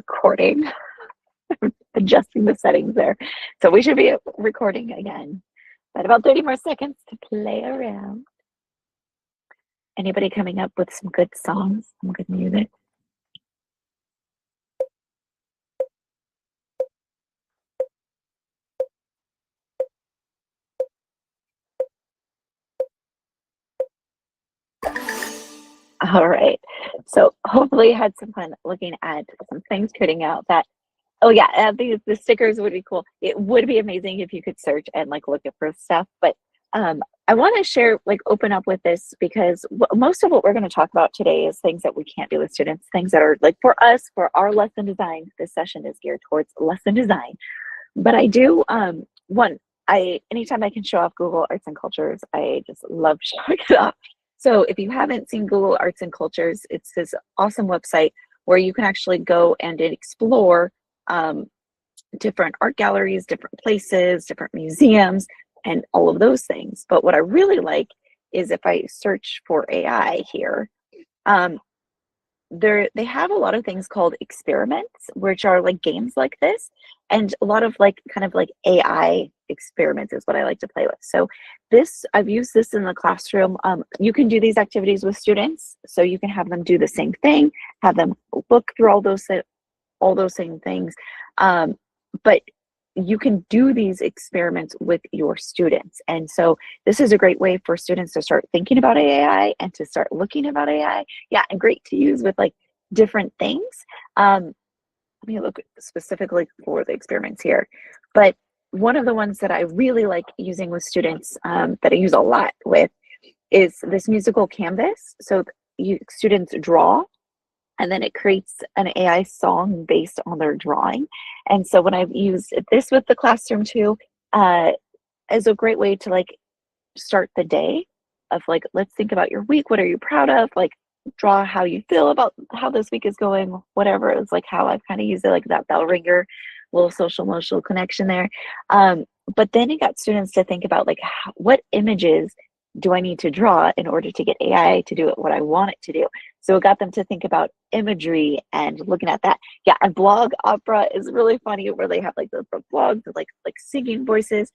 recording. Adjusting the settings there. So we should be recording again. But about 30 more seconds to play around. Anybody coming up with some good songs, some good music? All right. So hopefully you had some fun looking at some things putting out that, oh yeah, the stickers would be cool. It would be amazing if you could search and like look at for stuff. But I want to share, like open up with this because most of what we're going to talk about today is things that we can't do with students, things that are like for us, for our lesson design. This session is geared towards lesson design. But I do, anytime I can show off Google Arts and Cultures, I just love showing it off. So if you haven't seen Google Arts and Cultures, it's this awesome website where you can actually go and explore different art galleries, different places, different museums, and all of those things. But what I really like is if I search for AI here, they have a lot of things called experiments, which are like games like this, and a lot of like kind of like AI experiments is what I like to play with. So I've used this in the classroom. You can do these activities with students, so you can have them do the same thing, have them look through all those same things, but you can do these experiments with your students. And so this is a great way for students to start thinking about AI and to start looking about AI. Yeah, and great to use with like different things. Let me look specifically for the experiments here. But one of the ones that I really like using with students, that I use a lot with, is this musical canvas. So students draw, and then it creates an AI song based on their drawing. And so when I've used this with the classroom too, is a great way to like start the day of like, let's think about your week. What are you proud of? Like draw how you feel about how this week is going, whatever. It's like how I've kind of used it, like that bell ringer, little social emotional connection there. But then it got students to think about like, what images do I need to draw in order to get AI to do it what I want it to do? So it got them to think about imagery and looking at that. Yeah, and blog opera is really funny where they have like the blogs with like singing voices.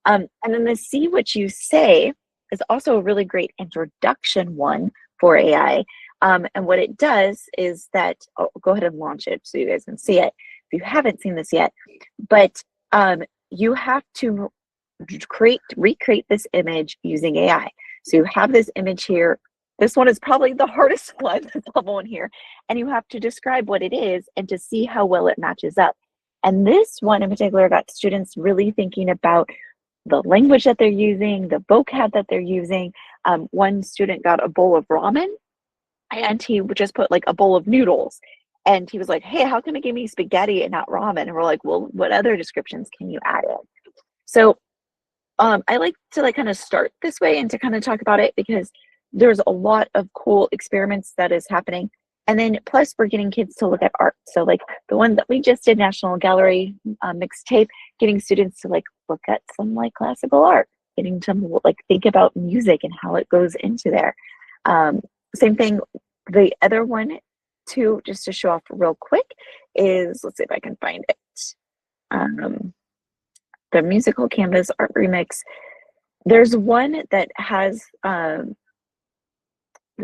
And then the See What You Say is also a really great introduction one for AI. And what it does is that, I'll go ahead and launch it so you guys can see it if you haven't seen this yet. But you have to recreate this image using AI. So you have this image here. This one is probably the hardest one, this level one here. And you have to describe what it is and to see how well it matches up. And this one in particular got students really thinking about the language that they're using, the vocab that they're using. One student got a bowl of ramen, and he would just put like a bowl of noodles. And he was like, hey, how come it gave me spaghetti and not ramen? And we're like, well, what other descriptions can you add in? So I like to like kind of start this way and to kind of talk about it because there's a lot of cool experiments that is happening. And then plus we're getting kids to look at art. So like the one that we just did, National Gallery mixtape, getting students to like look at some like classical art, getting them to like think about music and how it goes into there. Same thing, the other one too, just to show off real quick is, let's see if I can find it. The musical canvas art remix. There's one that has the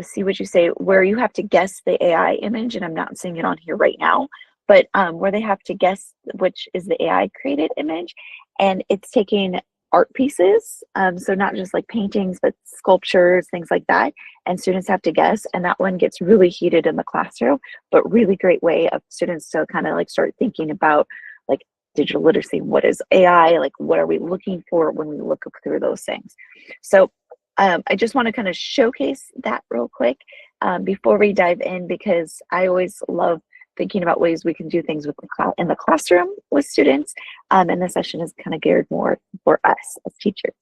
See What You Say, where you have to guess the AI image, and I'm not seeing it on here right now, but where they have to guess which is the AI created image, and it's taking art pieces, so not just like paintings, but sculptures, things like that, and students have to guess, and that one gets really heated in the classroom, but really great way of students to kind of like start thinking about like digital literacy. What is AI? Like, what are we looking for when we look through those things? So I just want to kind of showcase that real quick before we dive in, because I always love thinking about ways we can do things with in the classroom with students. And this session is kind of geared more for us as teachers.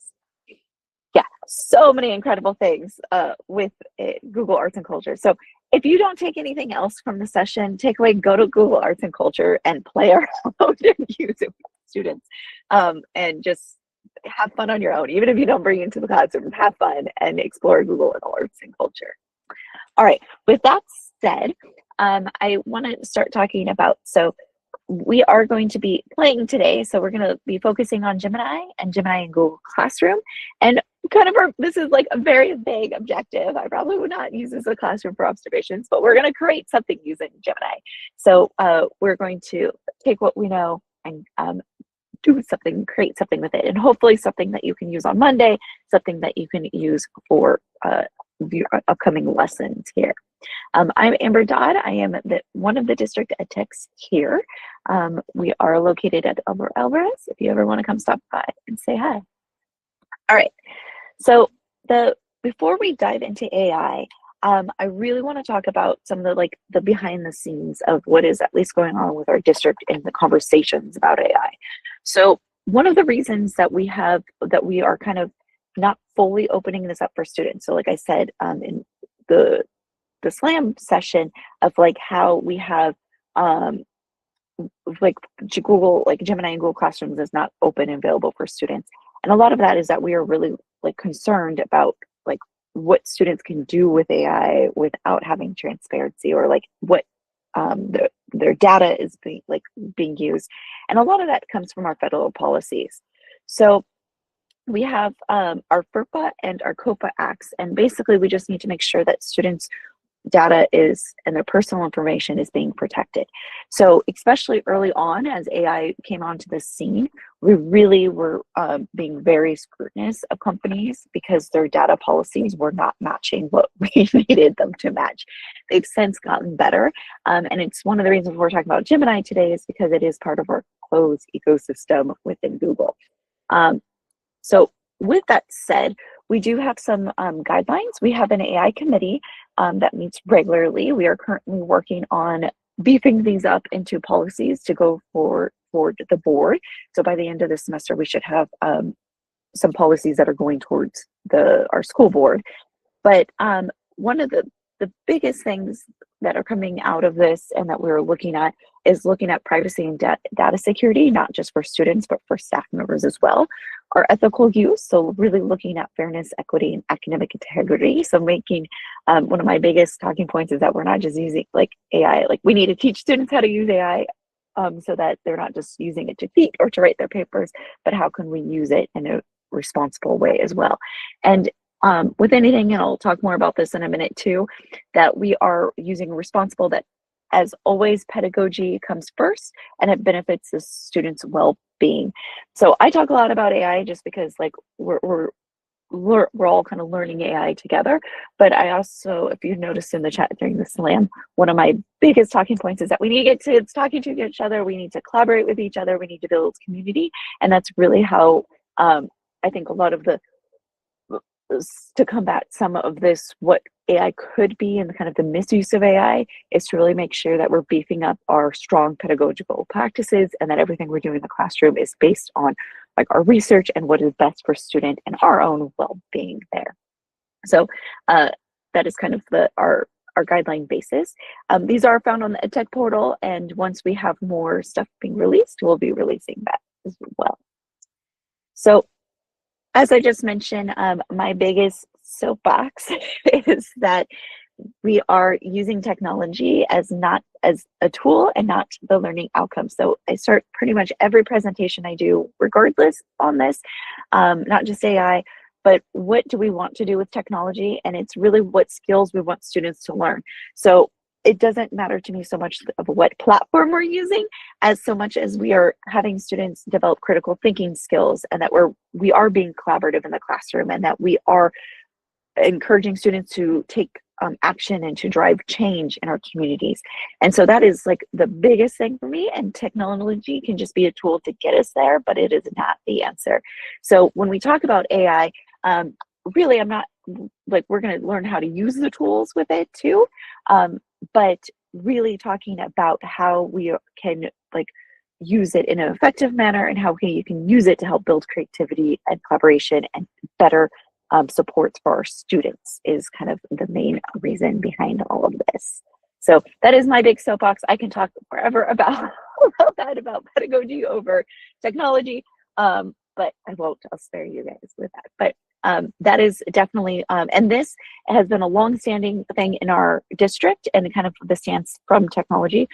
Yeah, so many incredible things with Google Arts and Culture. So if you don't take anything else from the session, take away, go to Google Arts and Culture and play around and use it with students, and just have fun on your own. Even if you don't bring it into the classroom, have fun and explore Google Arts and Culture. All right, with that said, I want to start talking about, so we are going to be playing today. So we're going to be focusing on Gemini and Google Classroom. And kind of this is like a very big objective. I probably would not use this as a classroom for observations, but we're going to create something using Gemini. So we're going to take what we know and do something, create something with it, and hopefully something that you can use on Monday, something that you can use for your upcoming lessons here. I'm Amber Dodd. I am one of the district ed techs here. We are located at Elmer Alvarez, if you ever want to come stop by and say hi. All right, so before we dive into AI, I really want to talk about some of the behind the scenes of what is at least going on with our district and the conversations about AI. So one of the reasons that we are kind of not fully opening this up for students. So like I said, in the SLAM session of how we have Google, Gemini and Google Classrooms is not open and available for students. And a lot of that is that we are really concerned about what students can do with AI without having transparency, or what their data is being used. And a lot of that comes from our federal policies. So we have our FERPA and our COPA acts, and basically we just need to make sure that students' data and their personal information is being protected. So especially early on, as AI came onto the scene, we really were being very scrutinous of companies because their data policies were not matching what we needed them to match. They've since gotten better, and it's one of the reasons we're talking about Gemini today is because it is part of our closed ecosystem within Google. So with that said, we do have some guidelines. We have an AI committee that meets regularly. We are currently working on beefing these up into policies to go for the board. So by the end of the semester, we should have some policies that are going towards our school board. But one of the biggest things that are coming out of this and that we're looking at is looking at privacy and data security, not just for students, but for staff members as well. Our ethical use, so really looking at fairness, equity, and academic integrity. So making one of my biggest talking points is that we're not just using AI, we need to teach students how to use AI so that they're not just using it to cheat or to write their papers, but how can we use it in a responsible way as well. And with anything, and I'll talk more about this in a minute too, that we are using responsible, that as always, pedagogy comes first and it benefits the students' well-being. So I talk a lot about AI just because we're all kind of learning AI together. But I also, if you noticed in the chat during the SLAM, one of my biggest talking points is that we need to get kids talking to each other. We need to collaborate with each other. We need to build community. And that's really how I think a lot of to combat some of this, what AI could be and kind of the misuse of AI, is to really make sure that we're beefing up our strong pedagogical practices and that everything we're doing in the classroom is based on our research and what is best for student and our own well-being there. So that is kind of our guideline basis. These are found on the EdTech portal, and once we have more stuff being released, we'll be releasing that as well. So as I just mentioned, my biggest soapbox is that we are using technology as a tool and not the learning outcome. So I start pretty much every presentation I do regardless on this, not just AI, but what do we want to do with technology? And it's really what skills we want students to learn. So it doesn't matter to me so much of what platform we're using, as so much as we are having students develop critical thinking skills, and that we are being collaborative in the classroom, and that we are encouraging students to take action and to drive change in our communities. And so that is the biggest thing for me, and technology can just be a tool to get us there, but it is not the answer. So when we talk about AI, really I'm not we're going to learn how to use the tools with it too, but really talking about how we can use it in an effective manner, and how you can use it to help build creativity and collaboration and better supports for our students is kind of the main reason behind all of this. So that is my big soapbox. I can talk forever about pedagogy over technology, but I won't. I'll spare you guys with that. But that is definitely, and this has been a long-standing thing in our district and kind of the stance from technology.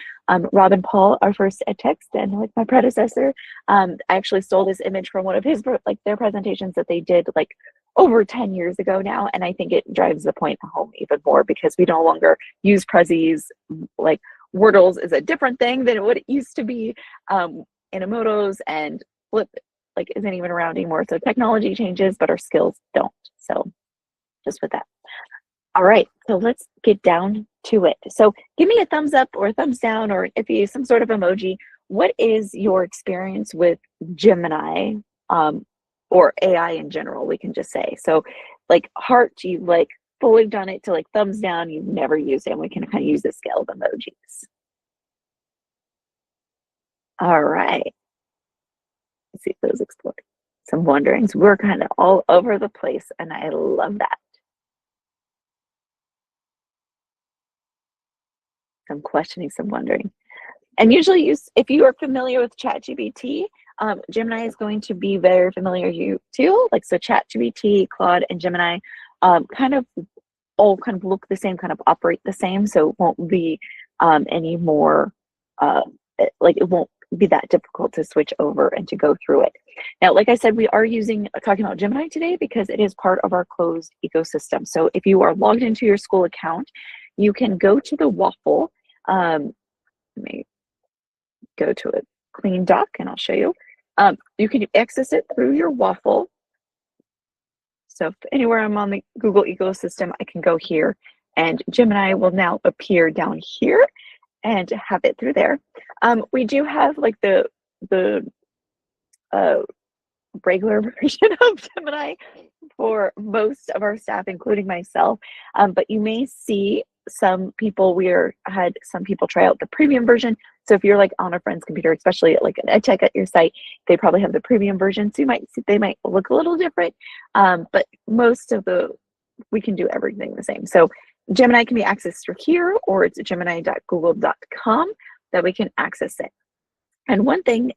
Rob and Paul, our first ed techs, and like my predecessor, I actually stole this image from one of his, like their presentations that they did like over 10 years ago now. And I think it drives the point home even more because we no longer use Prezzies. Like Wordles is a different thing than what it used to be. Inamotos and Flip like isn't even around anymore. So technology changes, but our skills don't. So just with that. All right, so let's get down to it. So give me a thumbs up or a thumbs down, or if you use some sort of emoji. What is your experience with Gemini, or AI in general, we can just say. So like heart, you like fully done it, to like thumbs down, you've never used it, and we can kind of use the scale of emojis. All right. Let's see if those explode. Some wonderings. We're kind of all over the place, and I love that. Some questioning, some wondering. And usually, if you are familiar with ChatGPT, Gemini is going to be very familiar to you too. Like so, ChatGPT, Claude, and Gemini kind of all kind of look the same, kind of operate the same. So it won't be any more like it won't be that difficult to switch over and to go through it. Now, like I said, we are talking about Gemini today because it is part of our closed ecosystem. So if you are logged into your school account, you can go to the Waffle. Let me go to a clean doc and I'll show you. You can access it through your Waffle. So if anywhere I'm on the Google ecosystem, I can go here and Gemini will now appear down here and have it through there. We do have like the regular version of Gemini for most of our staff, including myself. But you may see some people, had some people try out the premium version. So if you're like on a friend's computer, especially like an ed tech at your site, they probably have the premium version. So they might look a little different. But most of we can do everything the same. So Gemini can be accessed through here, or it's gemini.google.com that we can access it. And one thing,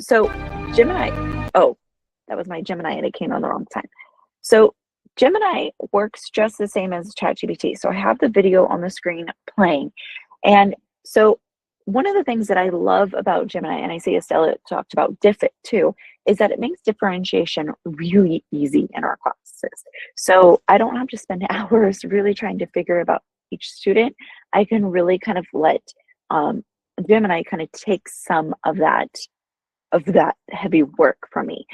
so Gemini, oh, that was my Gemini and it came on the wrong time. So Gemini works just the same as ChatGPT. So I have the video on the screen playing. And so one of the things that I love about Gemini, and I see Estella talked about Diffit too, is that it makes differentiation really easy in our classes. So I don't have to spend hours really trying to figure about each student. I can really kind of let Gemini kind of take some of that heavy work from me.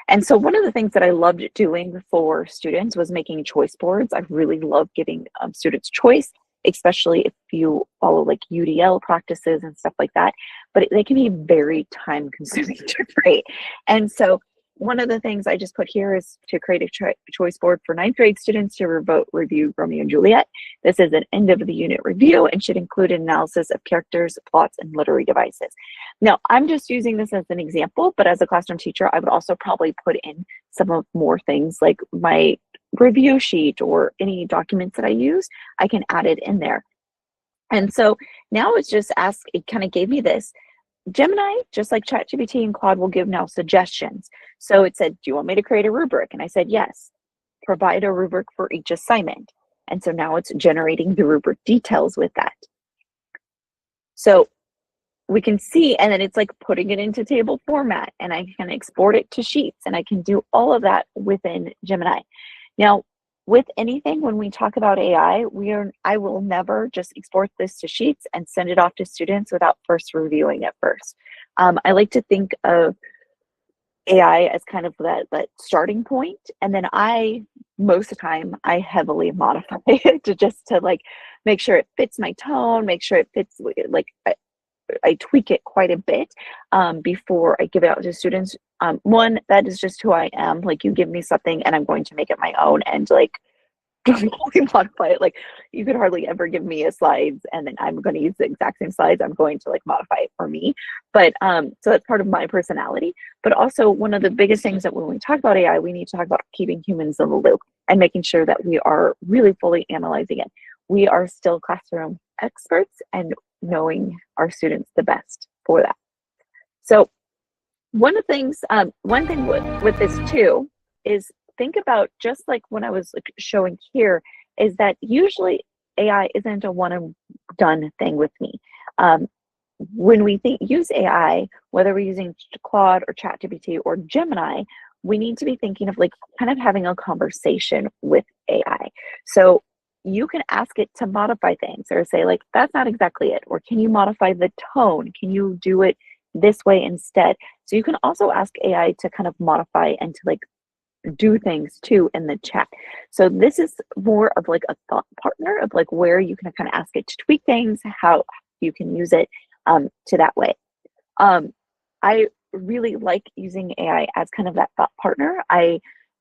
And so one of the things that I loved doing for students was making choice boards. I really love giving students choice, especially if you follow like UDL practices and stuff like that, but they can be very time consuming to create. And so one of the things I just put here is to create a choice board for 9th grade students to review Romeo and Juliet. This is an end of the unit review and should include an analysis of characters, plots, and literary devices. Now, I'm just using this as an example, but as a classroom teacher, I would also probably put in some of more things like my review sheet or any documents that I use, I can add it in there. And so now it's just it kind of gave me this. Gemini, just like ChatGPT and Claude, will give now suggestions. So it said, do you want me to create a rubric? And I said, yes. Provide a rubric for each assignment. And so now it's generating the rubric details with that. So we can see, and then it's like putting it into table format, and I can export it to sheets, and I can do all of that within Gemini. Now, with anything, when we talk about AI, I will never just export this to sheets and send it off to students without first reviewing it first. I like to think of AI as kind of that starting point, and then most of the time, I heavily modify it to like make sure it fits my tone, make sure it fits, like I tweak it quite a bit before I give it out to students. One, that is just who I am. Like, you give me something and I'm going to make it my own and like totally modify it. Like, you could hardly ever give me a slides and then I'm going to use the exact same slides. I'm going to like modify it for me. But so that's part of my personality. But also, one of the biggest things that when we talk about AI, we need to talk about keeping humans in the loop and making sure that we are really fully analyzing it. We are still classroom experts and knowing our students the best for that. So one thing with this too is think about, just like when I was like showing here, is that usually AI isn't a one and done thing with me. Um, when we use AI, whether we're using Claude or ChatGPT or Gemini, we need to be thinking of like kind of having a conversation with AI. So you can ask it to modify things or say like, that's not exactly it. Or can you modify the tone? Can you do it this way instead? So you can also ask AI to kind of modify and to like do things too in the chat. So this is more of like a thought partner of like where you can kind of ask it to tweak things, how you can use it to that way. I really like using AI as kind of that thought partner.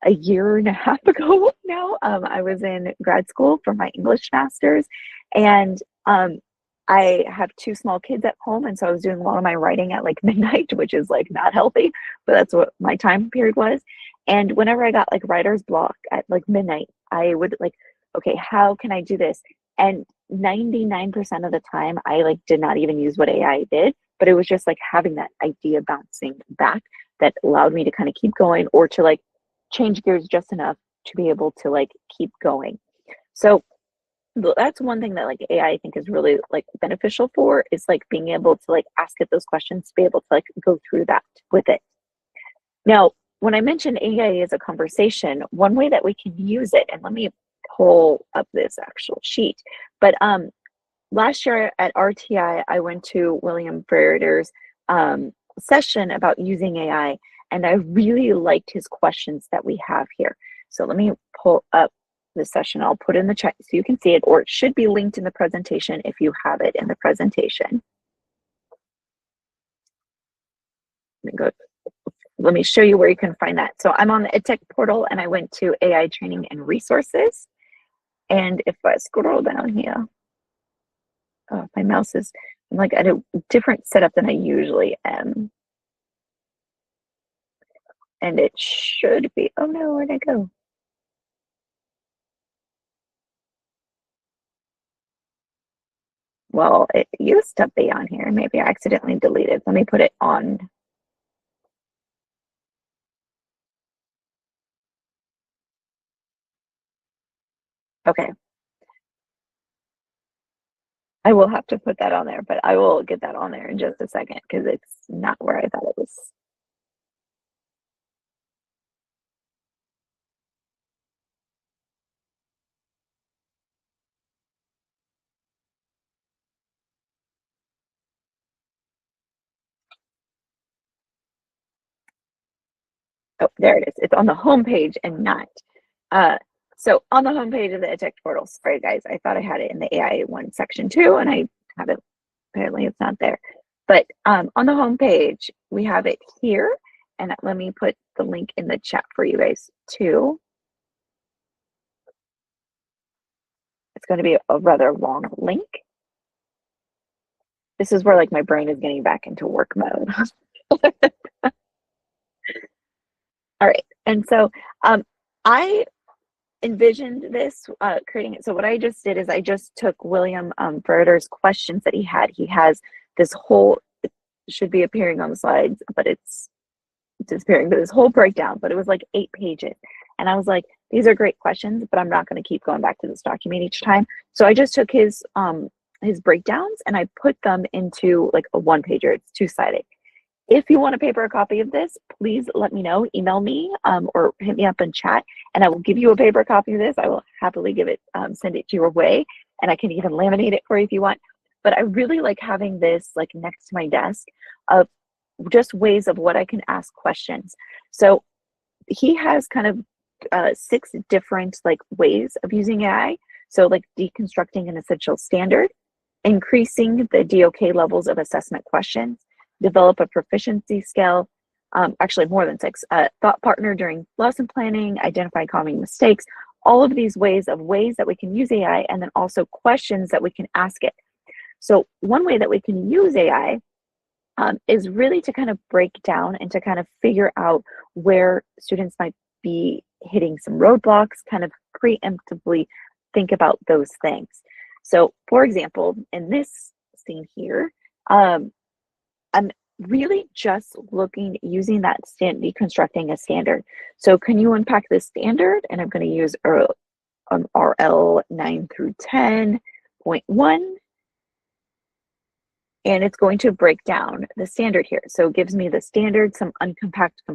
A year and a half ago now, I was in grad school for my English master's, and I have two small kids at home, and so I was doing a lot of my writing at like midnight, which is like not healthy, but that's what my time period was. And whenever I got like writer's block at like midnight, I would like, okay, how can I do this? And 99% of the time, I like did not even use what AI did, but it was just like having that idea bouncing back that allowed me to kind of keep going or to like change gears just enough to be able to like keep going. So that's one thing that like AI I think is really like beneficial for, is like being able to like ask it those questions, to be able to like go through that with it. Now, when I mentioned AI as a conversation, one way that we can use it, and let me pull up this actual sheet, but last year at RTI, I went to William Ferreder's session about using AI, and I really liked his questions that we have here. So let me pull up the session. I'll put it in the chat so you can see it, or it should be linked in the presentation if you have it in the presentation. Let me show you where you can find that. So I'm on the EdTech portal, and I went to AI training and resources. And if I scroll down here, oh, my mouse is, I'm like at a different setup than I usually am. And it should be, oh no, where'd I go? Well, it used to be on here. Maybe I accidentally deleted. Let me put it on. Okay. I will have to put that on there, but I will get that on there in just a second because it's not where I thought it was. Oh, there it is. It's on the home page and not. So on the home page of the EdTech portal, sorry guys, I thought I had it in the AI one section too, and I have it, apparently it's not there. But on the home page, we have it here, and let me put the link in the chat for you guys too. It's going to be a rather long link. This is where like my brain is getting back into work mode. All right, and so I envisioned this creating it. So what I just did is I just took William Verder's questions that he had. He has this whole, it should be appearing on the slides, but it's disappearing, but this whole breakdown, but it was like 8 pages. And I was like, these are great questions, but I'm not going to keep going back to this document each time. So I just took his breakdowns and I put them into like a one pager. It's two-sided. If you want to paper a copy of this, please let me know. Email me or hit me up in chat, and I will give you a paper copy of this. I will happily give it, send it to your way, and I can even laminate it for you if you want. But I really like having this like next to my desk of just ways of what I can ask questions. So he has kind of 6 different like ways of using AI. So like deconstructing an essential standard, increasing the DOK levels of assessment questions, develop a proficiency scale, actually more than 6, thought partner during lesson planning, identify common mistakes, all of these ways that we can use AI, and then also questions that we can ask it. So one way that we can use AI is really to kind of break down and to kind of figure out where students might be hitting some roadblocks, kind of preemptively think about those things. So for example, in this scene here, really just using that deconstructing a standard. So can you unpack the standard? And I'm going to use RL 9 through 10.1. And it's going to break down the standard here. So it gives me the standard, some unpacked I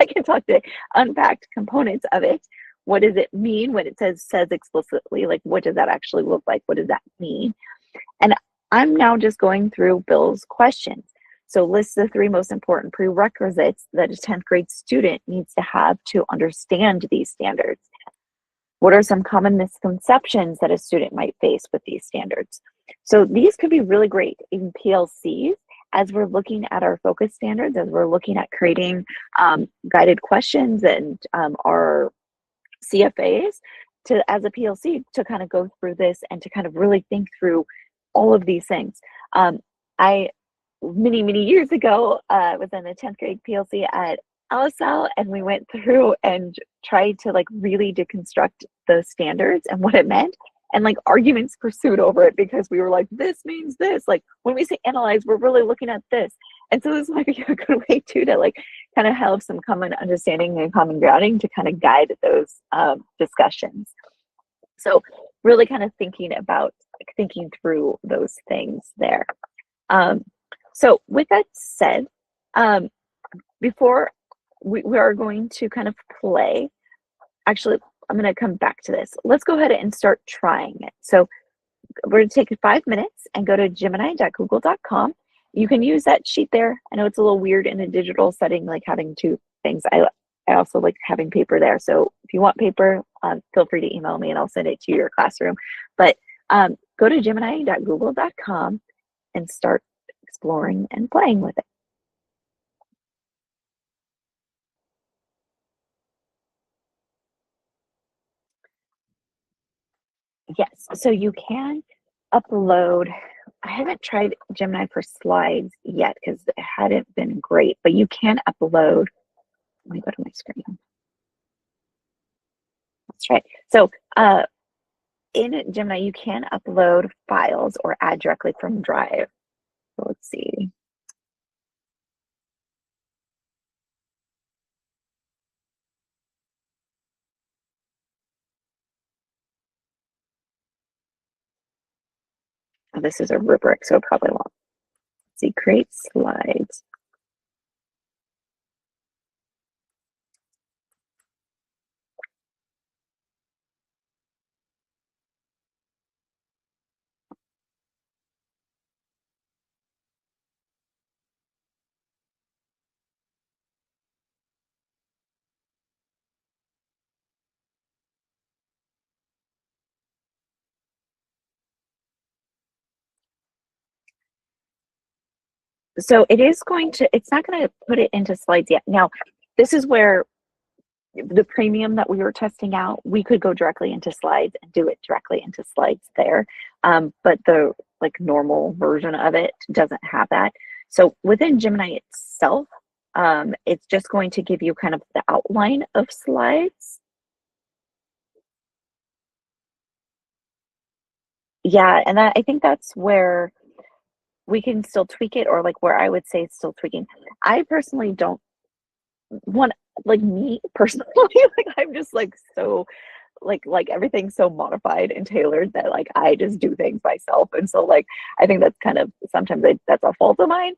can talk to unpacked components of it. What does it mean when it says explicitly? Like, what does that actually look like? What does that mean? And I'm now just going through Bill's questions. So list the 3 most important prerequisites that a 10th grade student needs to have to understand these standards. What are some common misconceptions that a student might face with these standards? So these could be really great in PLCs as we're looking at our focus standards, as we're looking at creating guided questions and our CFAs as a PLC to kind of go through this and to kind of really think through all of these things. Many years ago, was in a 10th grade PLC at LSL, and we went through and tried to like really deconstruct the standards and what it meant, and like arguments pursued over it because we were like, this means this. Like when we say analyze, we're really looking at this. And so this might be a good way too to like kind of have some common understanding and common grounding to kind of guide those discussions. So really kind of thinking through those things there. So with that said, before we are going to kind of play, actually, I'm going to come back to this. Let's go ahead and start trying it. So we're going to take 5 minutes and go to gemini.google.com. You can use that sheet there. I know it's a little weird in a digital setting, like having 2 things. I also like having paper there. So if you want paper, feel free to email me and I'll send it to your classroom. But go to gemini.google.com and start exploring and playing with it. Yes, so you can upload. I haven't tried Gemini for slides yet because it hadn't been great, but you can upload. Let me go to my screen. That's right. So in Gemini, you can upload files or add directly from Drive. So let's see. Oh, this is a rubric, so it probably won't. Let's see, create slides. So it is going to, it's not going to put it into slides yet. Now, this is where the premium that we were testing out, we could go directly into slides and do it directly into slides there. But the like normal version of it doesn't have that. So within Gemini itself, it's just going to give you kind of the outline of slides. Yeah, and I think that's where we can still tweak it, or like where I would say it's still tweaking. I personally don't want, like me personally, like I'm just like so like everything's so modified and tailored that like I just do things myself. And so like I think that's kind of sometimes that's a fault of mine.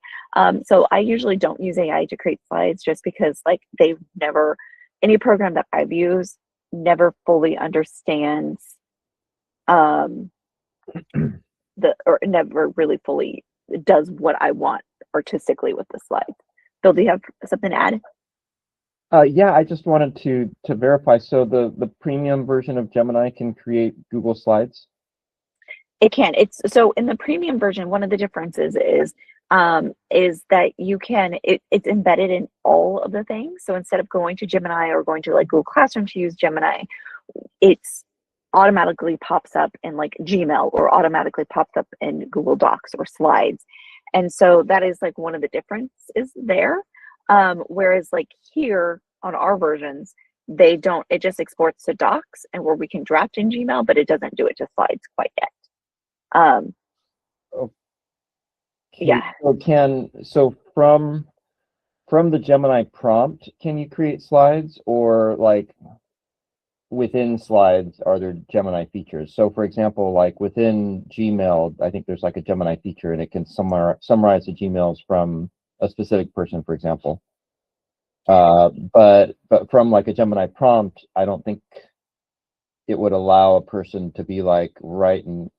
So I usually don't use AI to create slides just because like they've never, any program that I've used never fully understands or never really fully does what I want artistically with the slides. Bill, do you have something to add? Yeah, I just wanted to verify. So the premium version of Gemini can create Google Slides? It can. It's so in the premium version, one of the differences is that you can, it's embedded in all of the things. So instead of going to Gemini or going to like Google Classroom to use Gemini, it's automatically pops up in like Gmail or automatically pops up in Google Docs or Slides. And so that is like one of the differences there. Whereas like here on our versions, they don't, it just exports to Docs and where we can draft in Gmail, but it doesn't do it to Slides quite yet. Yeah. So from the Gemini prompt, can you create slides, or like within slides are there Gemini features? So for example, like within Gmail, I think there's like a Gemini feature and it can summarize the Gmails from a specific person, for example. But from like a Gemini prompt, I don't think it would allow a person to be like writing.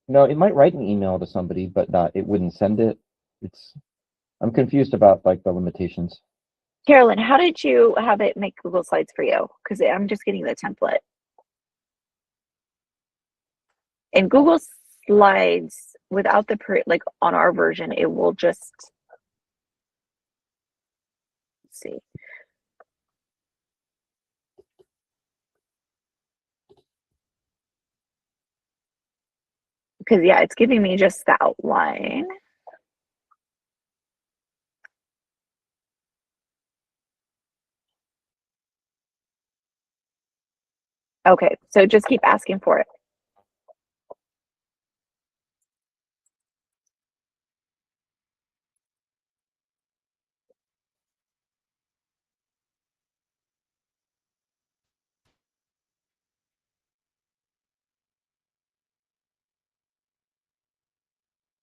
No, it might write an email to somebody, but not, it wouldn't send it. It's I'm confused about like the limitations. Carolyn, how did you have it make Google Slides for you? Because I'm just getting the template. In Google Slides, without the like on our version, it will just, let's see. Because yeah, it's giving me just the outline. Okay, so just keep asking for it.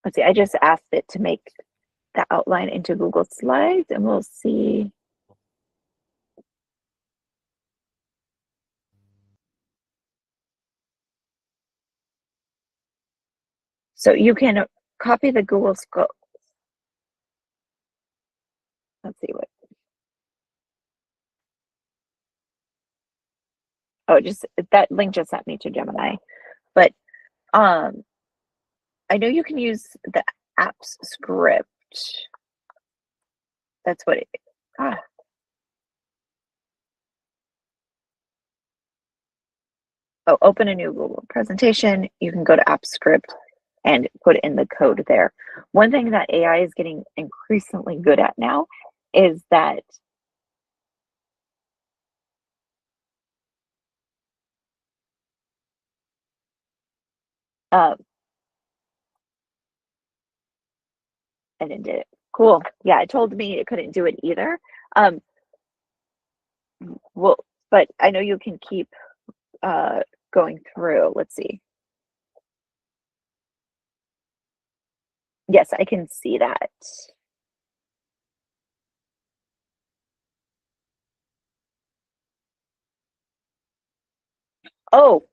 Let's see, I just asked it to make the outline into Google Slides, and we'll see. So you can copy the Google scope. Let's see what. Oh, just that link just sent me to Gemini. But I know you can use the apps script. That's what it. Ah. Oh, open a new Google presentation. You can go to app script and put in the code there. One thing that AI is getting increasingly good at now is that um, and it did it. Cool. Yeah, it told me it couldn't do it either. Well, but I know you can keep going through. Let's see. Yes, I can see that. Oh,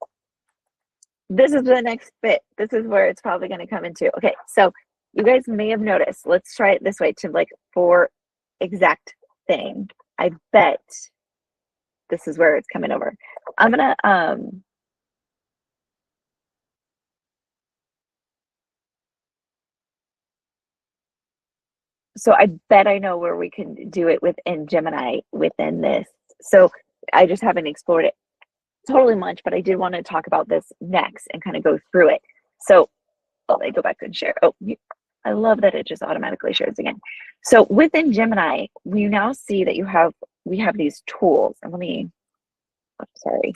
this is the next bit. This is where it's probably going to come into. Okay, so you guys may have noticed. Let's try it this way to like for exact thing. I bet this is where it's coming over. I'm gonna so I bet I know where we can do it within Gemini within this. So I just haven't explored it totally much, but I did want to talk about this next and kind of go through it. So let me go back and share. Oh, I love that it just automatically shares again. So within Gemini, we now see that we have these tools. And let me, sorry.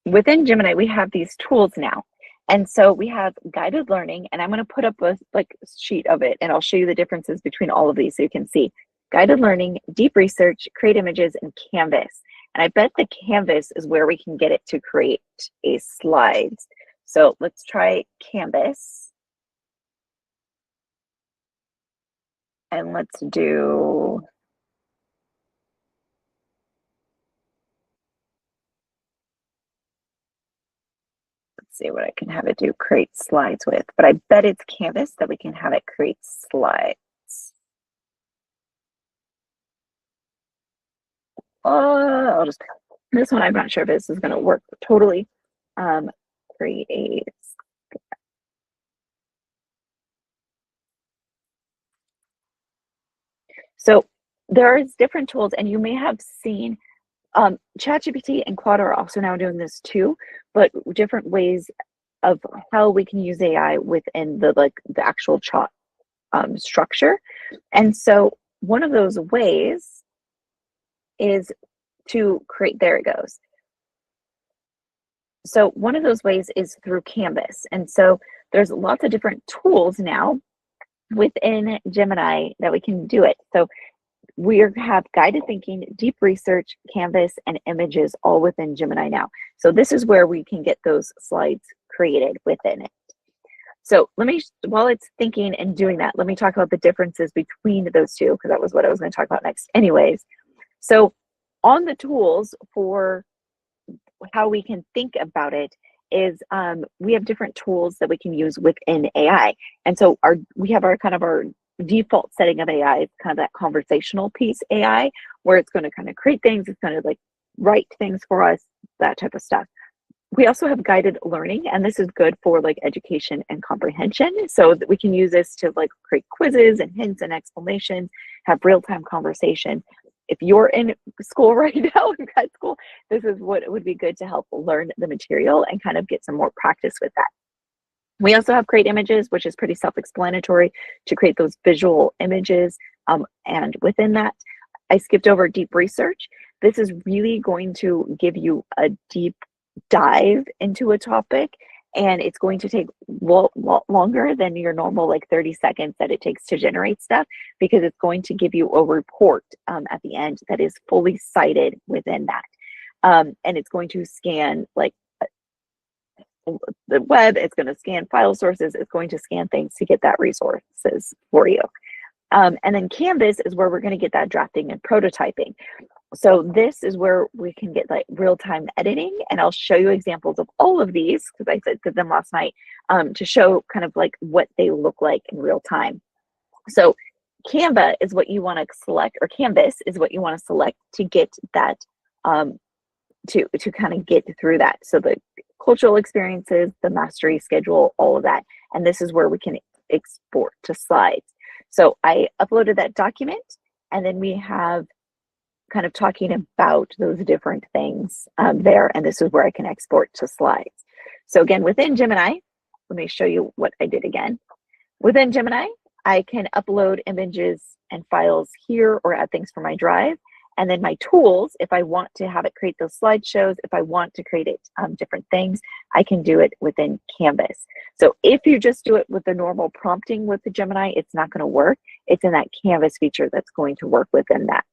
Within Gemini, we have these tools now. And so we have guided learning, and I'm going to put up a like sheet of it, and I'll show you the differences between all of these so you can see. Guided learning, deep research, create images, and Canvas. And I bet the Canvas is where we can get it to create a slides. So let's try Canvas. And let's do, let's see what I can have it do, create slides with. But I bet it's Canvas that we can have it create slides. I'll just, this one I'm not sure if this is going to work totally. Create. So there's different tools, and you may have seen ChatGPT and Claude are also now doing this too, but different ways of how we can use AI within the actual chat structure. And so one of those ways is to create, there it goes. So one of those ways is through Canvas. And so there's lots of different tools now within Gemini that we can do it. So we have guided thinking, deep research, Canvas, and images all within Gemini now. So this is where we can get those slides created within it. So let me, while it's thinking and doing that, let me talk about the differences between those two, because that was what I was going to talk about next anyways. So on the tools for how we can think about it is we have different tools that we can use within AI. And so we have our kind of our default setting of AI is kind of that conversational piece AI, where it's going to kind of create things, it's going to like write things for us, that type of stuff. We also have guided learning, and this is good for like education and comprehension. So that we can use this to like create quizzes and hints and explanations, have real-time conversation. If you're in school right now, in grad school, this is what it would be good to help learn the material and kind of get some more practice with that. We also have create images, which is pretty self-explanatory to create those visual images. And within that, I skipped over deep research. This is really going to give you a deep dive into a topic, and it's going to take longer than your normal like 30 seconds that it takes to generate stuff, because it's going to give you a report at the end that is fully cited within that. And it's going to scan like the web, it's going to scan file sources, it's going to scan things to get that resources for you. And then Canvas is where we're going to get that drafting and prototyping. So this is where we can get like real-time editing, and I'll show you examples of all of these because I did them last night to show kind of like what they look like in real time. So Canva is what you want to select, or Canvas is what you want to select to get that to kind of get through that. So the cultural experiences, the mastery schedule, all of that. And this is where we can export to slides. So I uploaded that document, and then we have kind of talking about those different things there. And this is where I can export to slides. So again, within Gemini, let me show you what I did again. Within Gemini, I can upload images and files here or add things for my drive. And then my tools, if I want to have it create those slideshows, if I want to create it different things, I can do it within Canvas. So if you just do it with the normal prompting with the Gemini, it's not going to work. It's in that Canvas feature that's going to work within that.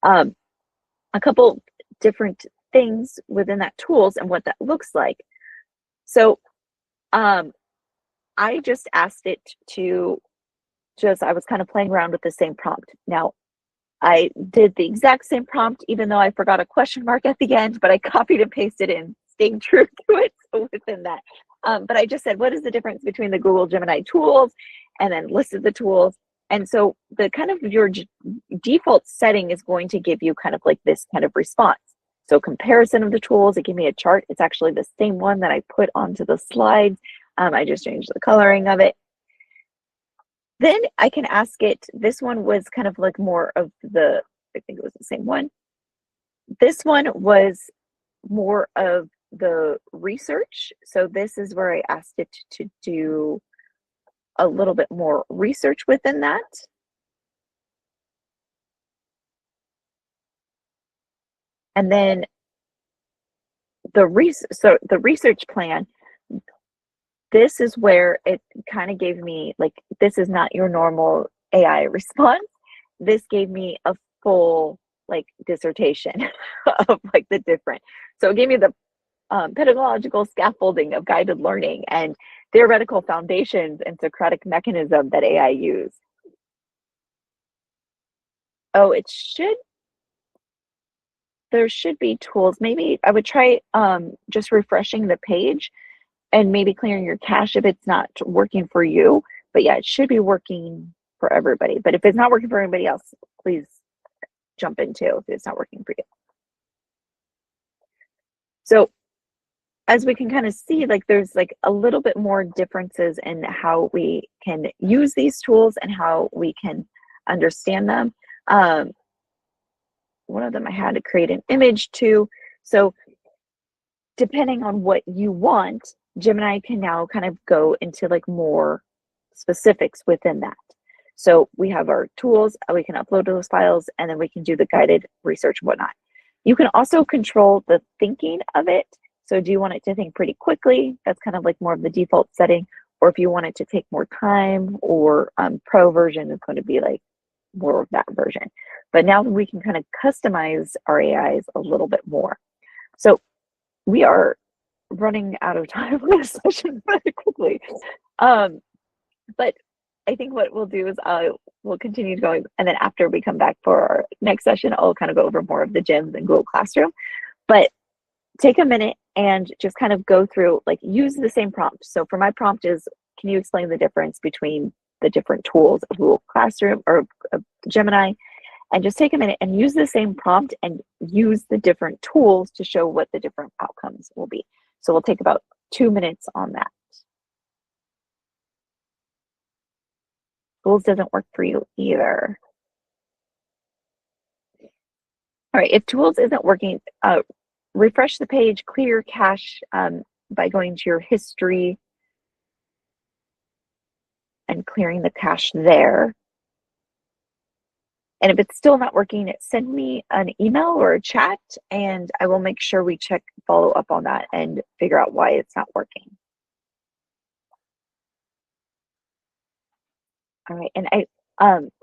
A couple different things within that tools and what that looks like. So I just asked it to I was kind of playing around with the same prompt. Now, I did the exact same prompt, even though I forgot a question mark at the end, but I copied and pasted in, staying true to it within that. But I just said, what is the difference between the Google Gemini tools, and then listed the tools. And so the kind of your default setting is going to give you kind of like this kind of response. So comparison of the tools, it gave me a chart. It's actually the same one that I put onto the slides. I just changed the coloring of it. Then I can ask it, this one was kind of like more of the, I think it was the same one. This one was more of the research. So this is where I asked it to do a little bit more research within that. And then the research plan, this is where it kind of gave me, like, this is not your normal AI response. This gave me a full, like, dissertation of, like, the different. So it gave me the pedagogical scaffolding of guided learning and theoretical foundations and Socratic mechanism that AI use. Oh, there should be tools. Maybe I would try just refreshing the page and maybe clearing your cache if it's not working for you. But yeah, it should be working for everybody. But if it's not working for anybody else, please jump in too if it's not working for you. So as we can kind of see, like, there's like a little bit more differences in how we can use these tools and how we can understand them. One of them I had to create an image to. So depending on what you want, Gemini can now kind of go into like more specifics within that. So we have our tools, we can upload those files, and then we can do the guided research and whatnot. You can also control the thinking of it. So do you want it to think pretty quickly? That's kind of like more of the default setting. or if you want it to take more time, or pro version is going to be like more of that version. But now we can kind of customize our AIs a little bit more. So we are running out of time for this session very quickly. But I think what we'll do is we'll continue going, and then after we come back for our next session, I'll kind of go over more of the gems in Google Classroom. But take a minute and just kind of go through, like, use the same prompt. So for my prompt is, can you explain the difference between the different tools of Google Classroom or Gemini? And just take a minute and use the same prompt and use the different tools to show what the different outcomes will be. So we'll take about 2 minutes on that. Tools doesn't work for you either. All right, if tools isn't working, refresh the page, clear your cache by going to your history and clearing the cache there. And if it's still not working, send me an email or a chat, and I will make sure we follow up on that and figure out why it's not working. All right, and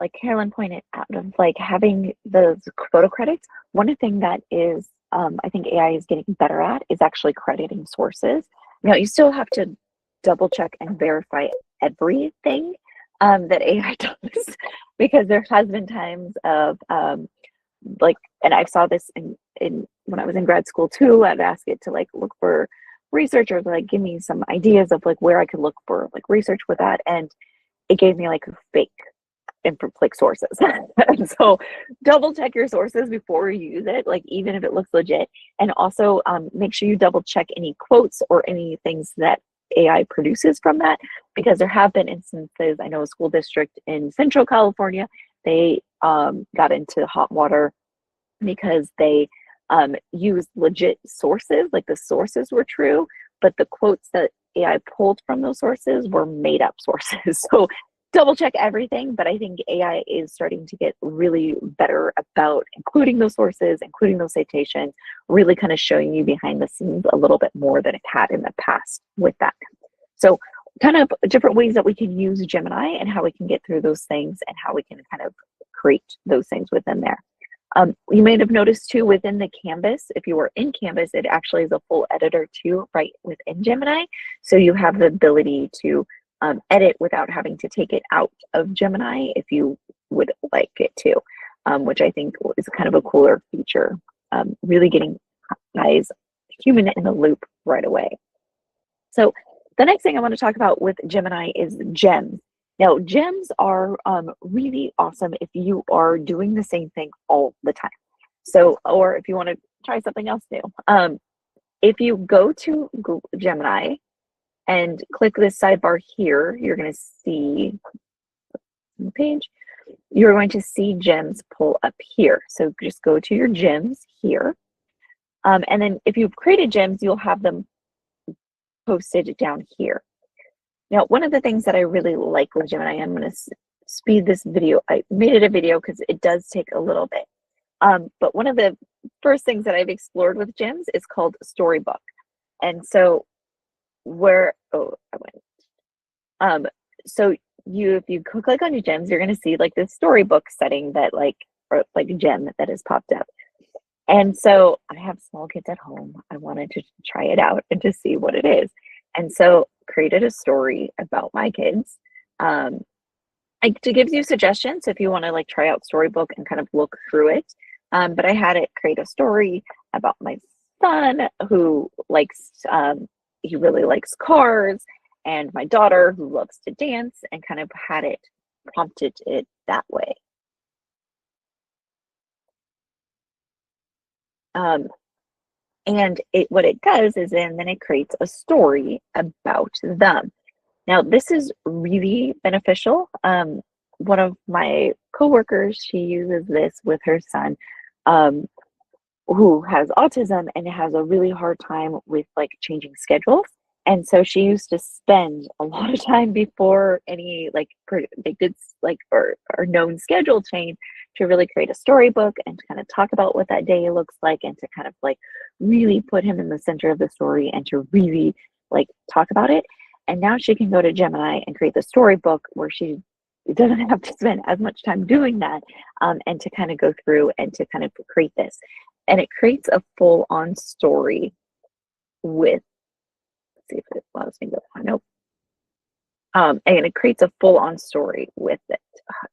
like Carolyn pointed out, of like having the photo credits, one thing that is I think AI is getting better at is actually crediting sources. Now, you still have to double check and verify everything that AI does, because there has been times of like, and I saw this in when I was in grad school too. I'd ask it to like look for research, or like give me some ideas of like where I could look for like research with that, and it gave me like fake like sources. And so double check your sources before you use it, like even if it looks legit. And also make sure you double check any quotes or any things that AI produces from that, because there have been instances. I know a school district in Central California, they got into hot water because they used legit sources, like the sources were true, but the quotes that AI pulled from those sources were made up sources. So double check everything, but I think AI is starting to get really better about including those sources, including those citations, really kind of showing you behind the scenes a little bit more than it had in the past with that. So kind of different ways that we can use Gemini and how we can get through those things and how we can kind of create those things within there. You may have noticed too, within the Canvas, if you were in Canvas, it actually is a full editor too, right within Gemini. So you have the ability to edit without having to take it out of Gemini if you would like it to, which I think is kind of a cooler feature, really getting guys human in the loop right away. So the next thing I want to talk about with Gemini is gems. Now, gems are really awesome if you are doing the same thing all the time. So, or if you want to try something else new. If you go to Google Gemini and click this sidebar here, you're going to see the page. You're going to see gems pull up here. So just go to your gems here. And then if you've created gems, you'll have them posted down here. Now, one of the things that I really like with Gemini, I'm going to speed this video. I made it a video because it does take a little bit. But one of the first things that I've explored with gems is called Storybook. And so so if you click on your gems, you're going to see like this storybook setting that like, or like a gem that has popped up. And so I have small kids at home. I wanted to try it out and to see what it is. And so created a story about my kids. It gives you suggestions if you want to like try out Storybook and kind of look through it. But I had it create a story about my son who likes, he really likes cars, and my daughter who loves to dance, and kind of had it prompted it that way. And what it does is then it creates a story about them. Now, this is really beneficial. One of my coworkers, she uses this with her son, who has autism and has a really hard time with like changing schedules. And so she used to spend a lot of time before any like predicted like or known schedule change to really create a storybook and to kind of talk about what that day looks like, and to kind of like really put him in the center of the story and to really like talk about it. And now she can go to Gemini and create the storybook where she doesn't have to spend as much time doing that, and to kind of go through and to kind of create this. And it creates a full-on story with, let's see if it allows me to go on. Nope. And it creates a full-on story with it.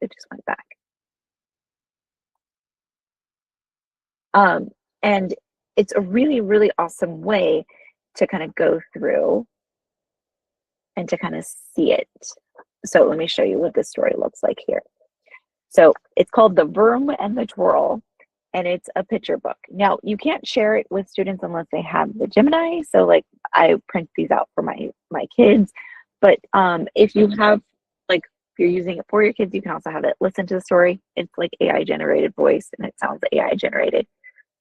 It just went back. And it's a really, really awesome way to kind of go through and to kind of see it. So let me show you what this story looks like here. So it's called The Vroom and the Twirl, and it's a picture book. Now, you can't share it with students unless they have the Gemini. So like I print these out for my kids. But if you have, like, if you're using it for your kids, you can also have it listen to the story. It's like AI generated voice and it sounds AI generated.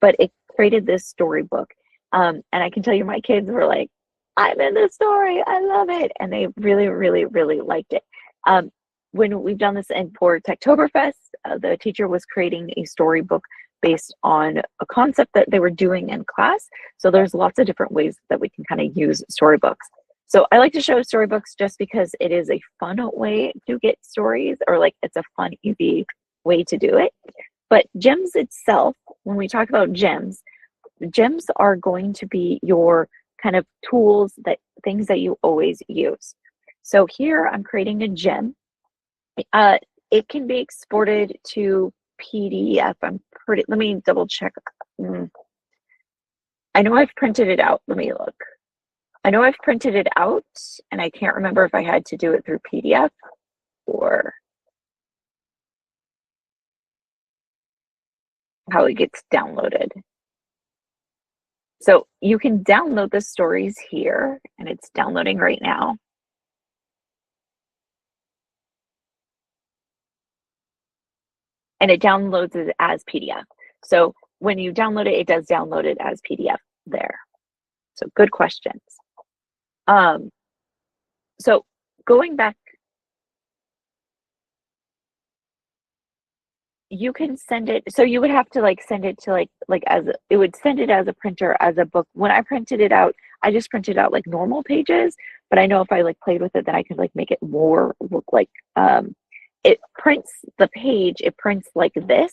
But it created this storybook. And I can tell you my kids were like, I'm in this story, I love it. And they really, really, really liked it. When we've done this for Techtoberfest, the teacher was creating a storybook based on a concept that they were doing in class. So there's lots of different ways that we can kind of use storybooks. So I like to show storybooks just because it is a fun way to get stories, or like it's a fun, easy way to do it. But gems itself, when we talk about gems are going to be your kind of tools, that things that you always use. So here I'm creating a gem. It can be exported to PDF. Let me double check. I know I've printed it out. Let me look. I know I've printed it out, and I can't remember if I had to do it through PDF or how it gets downloaded. So you can download the stories here, and it's downloading right now. And it downloads it as PDF. So when you download it, it does download it as PDF there. So good questions. So going back, you can send it, so you would have to like send it to like as it would send it as a printer, as a book. When I printed it out, I just printed out like normal pages, but I know if I like played with it, then I could like make it more look like it prints the page, it prints like this,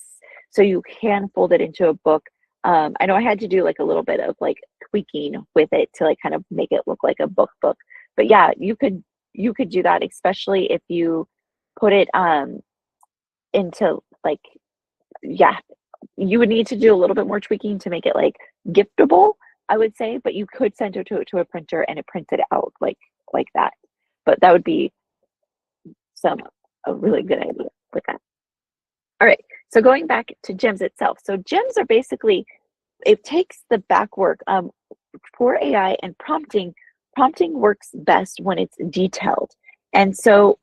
so you can fold it into a book. I know I had to do like a little bit of like tweaking with it to like kind of make it look like a book. But yeah, you could do that, especially if you put it into like, yeah, you would need to do a little bit more tweaking to make it like giftable, I would say, but you could send it to a printer and it prints it out like that. But that would be a really good idea with that. All right, so going back to gems itself. So gems are basically, it takes the back work for AI, and prompting works best when it's detailed. And so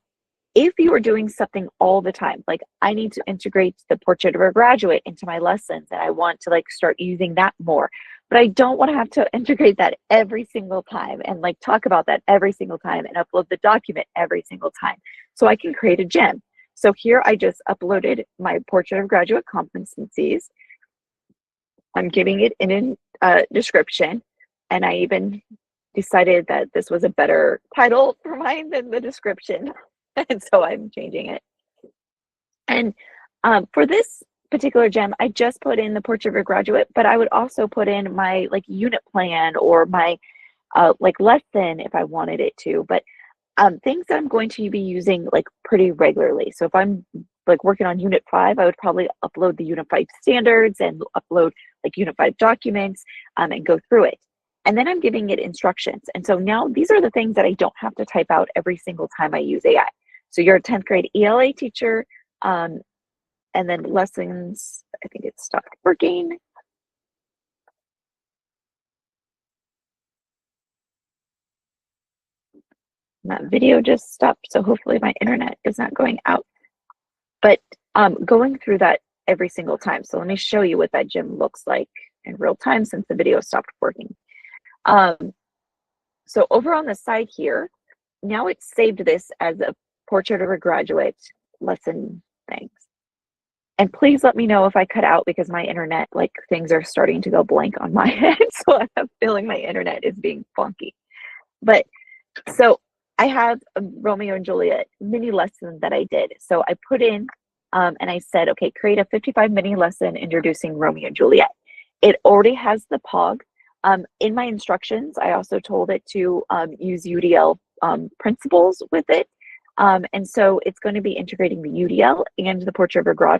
if you are doing something all the time, like I need to integrate the portrait of a graduate into my lessons, and I want to like start using that more, but I don't want to have to integrate that every single time and like talk about that every single time and upload the document every single time. So I can create a gem. So here I just uploaded my portrait of graduate competencies. I'm giving it in a description, and I even decided that this was a better title for mine than the description. And so I'm changing it. And for this particular gem, I just put in the portrait of a graduate, but I would also put in my like unit plan or my like lesson if I wanted it to. But things that I'm going to be using like pretty regularly. So if I'm like working on Unit 5, I would probably upload the Unit 5 standards and upload like Unit 5 documents and go through it. And then I'm giving it instructions. And so now these are the things that I don't have to type out every single time I use AI. So you're a 10th grade ELA teacher, and then lessons, I think it stopped working. That video just stopped, so hopefully my internet is not going out. But going through that every single time. So let me show you what that gem looks like in real time since the video stopped working. So over on the side here, now it's saved this as a portrait of a graduate lesson things. And please let me know if I cut out, because my internet, like things are starting to go blank on my end. So I have a feeling my internet is being funky. But so I have a Romeo and Juliet mini lesson that I did. So I put in and I said, okay, create a 55 mini lesson introducing Romeo and Juliet. It already has the POG. In my instructions, I also told it to use UDL principles with it. And so it's going to be integrating the UDL and the Portrait of a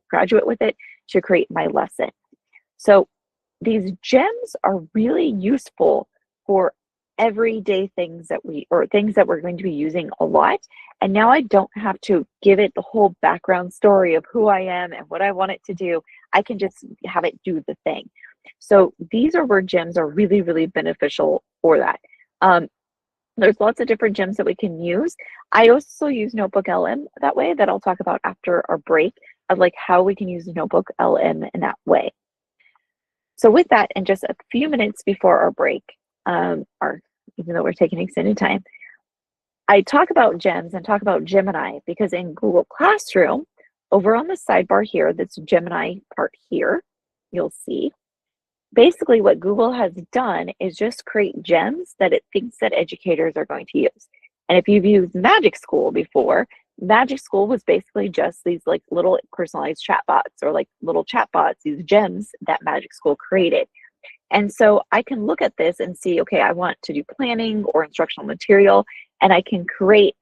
Graduate with it to create my lesson. So these gems are really useful for everyday things that we're going to be using a lot. And now I don't have to give it the whole background story of who I am and what I want it to do. I can just have it do the thing. So these are where gems are really, really beneficial for that. There's lots of different gems that we can use. I also use Notebook LM that way, that I'll talk about after our break, of like how we can use Notebook LM in that way. So with that, in just a few minutes before our break, even though we're taking extended time, I talk about gems and talk about Gemini, because in Google Classroom, over on the sidebar here, this Gemini part here, you'll see, basically what Google has done is just create gems that it thinks that educators are going to use. And if you've used Magic School before, Magic School was basically just these like little personalized chatbots, or like little chatbots, these gems that Magic School created. And so I can look at this and see, okay, I want to do planning or instructional material, and I can create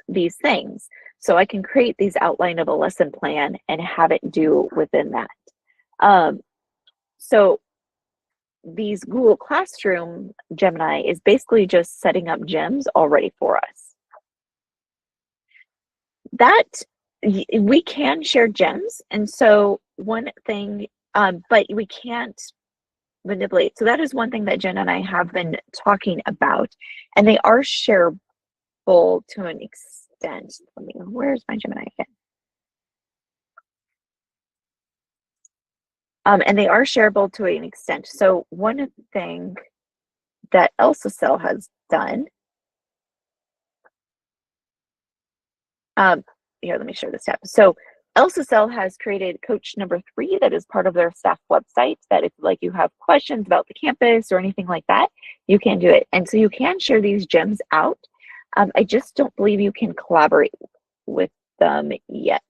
these things. So I can create these outline of a lesson plan and have it do within that. So these Google Classroom Gemini is basically just setting up gems already for us. That we can share gems, and so one thing, but we can't manipulate. So that is one thing that Jen and I have been talking about, and they are shareable to an extent. Where's my Gemini again? And they are shareable to an extent. So one thing that SUHSD has done, here, let me share this tab. So SUHSD has created coach number 3 that is part of their staff website, that if like you have questions about the campus or anything like that, you can do it. And so you can share these gems out. I just don't believe you can collaborate with them yet.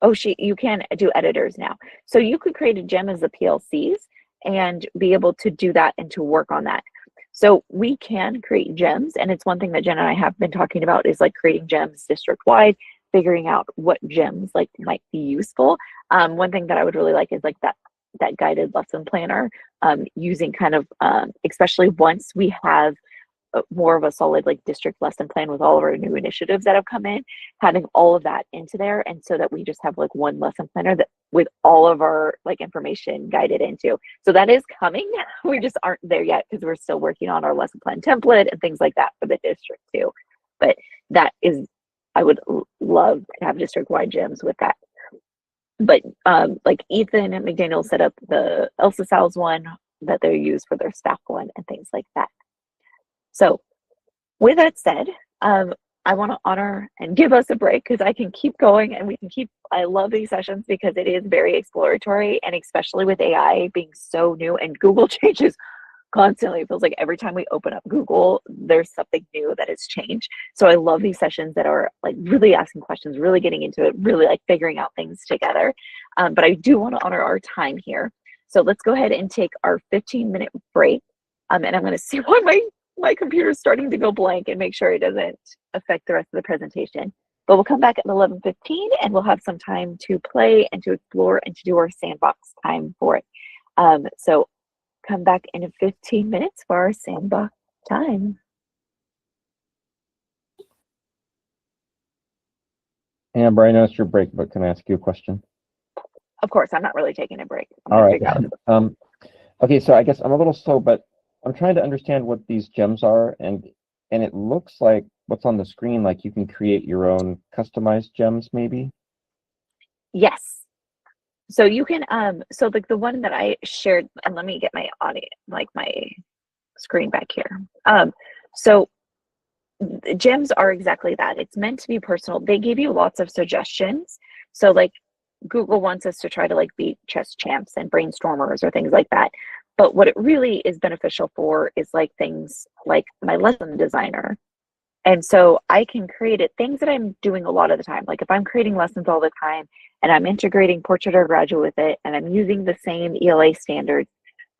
Oh, you can do editors now. So you could create a gem as a PLCs and be able to do that and to work on that. So we can create gems, and it's one thing that Jen and I have been talking about, is like creating gems district-wide, figuring out what gems like might be useful. One thing that I would really like is like that guided lesson planner, using kind of, especially once we have more of a solid like district lesson plan with all of our new initiatives that have come in, having all of that into there, and so that we just have like one lesson planner that with all of our like information guided into. So that is coming. We just aren't there yet because we're still working on our lesson plan template and things like that for the district too. But that is, I would love to have district-wide gems with that. But like Ethan and McDaniel set up the SUHSD one that they use for their staff one and things like that. So with that said, I want to honor and give us a break, because I can keep going and we can keep, I love these sessions because it is very exploratory, and especially with AI being so new and Google changes constantly. It feels like every time we open up Google, there's something new that has changed. So I love these sessions that are like really asking questions, really getting into it, really like figuring out things together. But I do want to honor our time here. So let's go ahead and take our 15-minute break. And I'm going to see why my computer's starting to go blank and make sure it doesn't affect the rest of the presentation. But we'll come back at 11:15 and we'll have some time to play and to explore and to do our sandbox time for it. So come back in 15 minutes for our sandbox time. Amber, I noticed your break, but can I ask you a question? Of course, I'm not really taking a break. All right. Okay, so I guess I'm a little slow, but I'm trying to understand what these gems are, and it looks like what's on the screen, like you can create your own customized gems, maybe? Yes. So you can, so like the one that I shared, and let me get my audio, like my screen back here. So the gems are exactly that. It's meant to be personal. They give you lots of suggestions. So like Google wants us to try to like be chess champs and brainstormers or things like that. But what it really is beneficial for is like things like my lesson designer. And so I can create it, things that I'm doing a lot of the time. Like if I'm creating lessons all the time and I'm integrating portrait or graduate with it and I'm using the same ELA standards,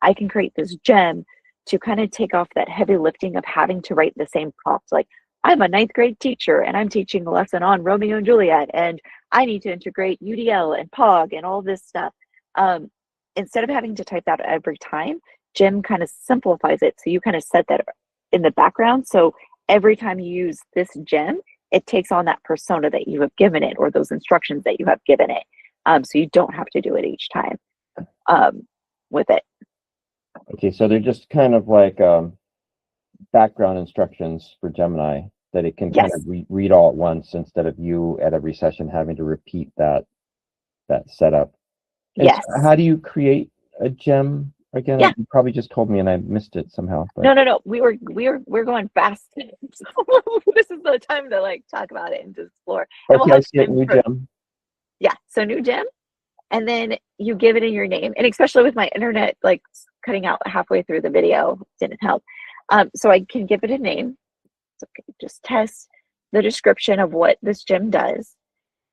I can create this gem to kind of take off that heavy lifting of having to write the same prompts. Like I'm a ninth grade teacher and I'm teaching a lesson on Romeo and Juliet and I need to integrate UDL and POG and all this stuff. Um, Instead of having to type that every time, Gem kind of simplifies it. So you kind of set that in the background. So every time you use this gem, it takes on that persona that you have given it or those instructions that you have given it. So you don't have to do it each time with it. Okay, so they're just kind of like background instructions for Gemini that it can kind Yes. of read all at once instead of you at every session having to repeat that setup. And Yes. so how do you create a gem again? Yeah. You probably just told me and I missed it somehow. But... No. We're going fast. So this is the time to like talk about it and to explore. And Okay, we'll I have see it. time New for, gem. yeah. So new gem, and then you give it in your name. And especially with my internet like cutting out halfway through the video didn't help. So I can give it a name. So just test the description of what this gem does.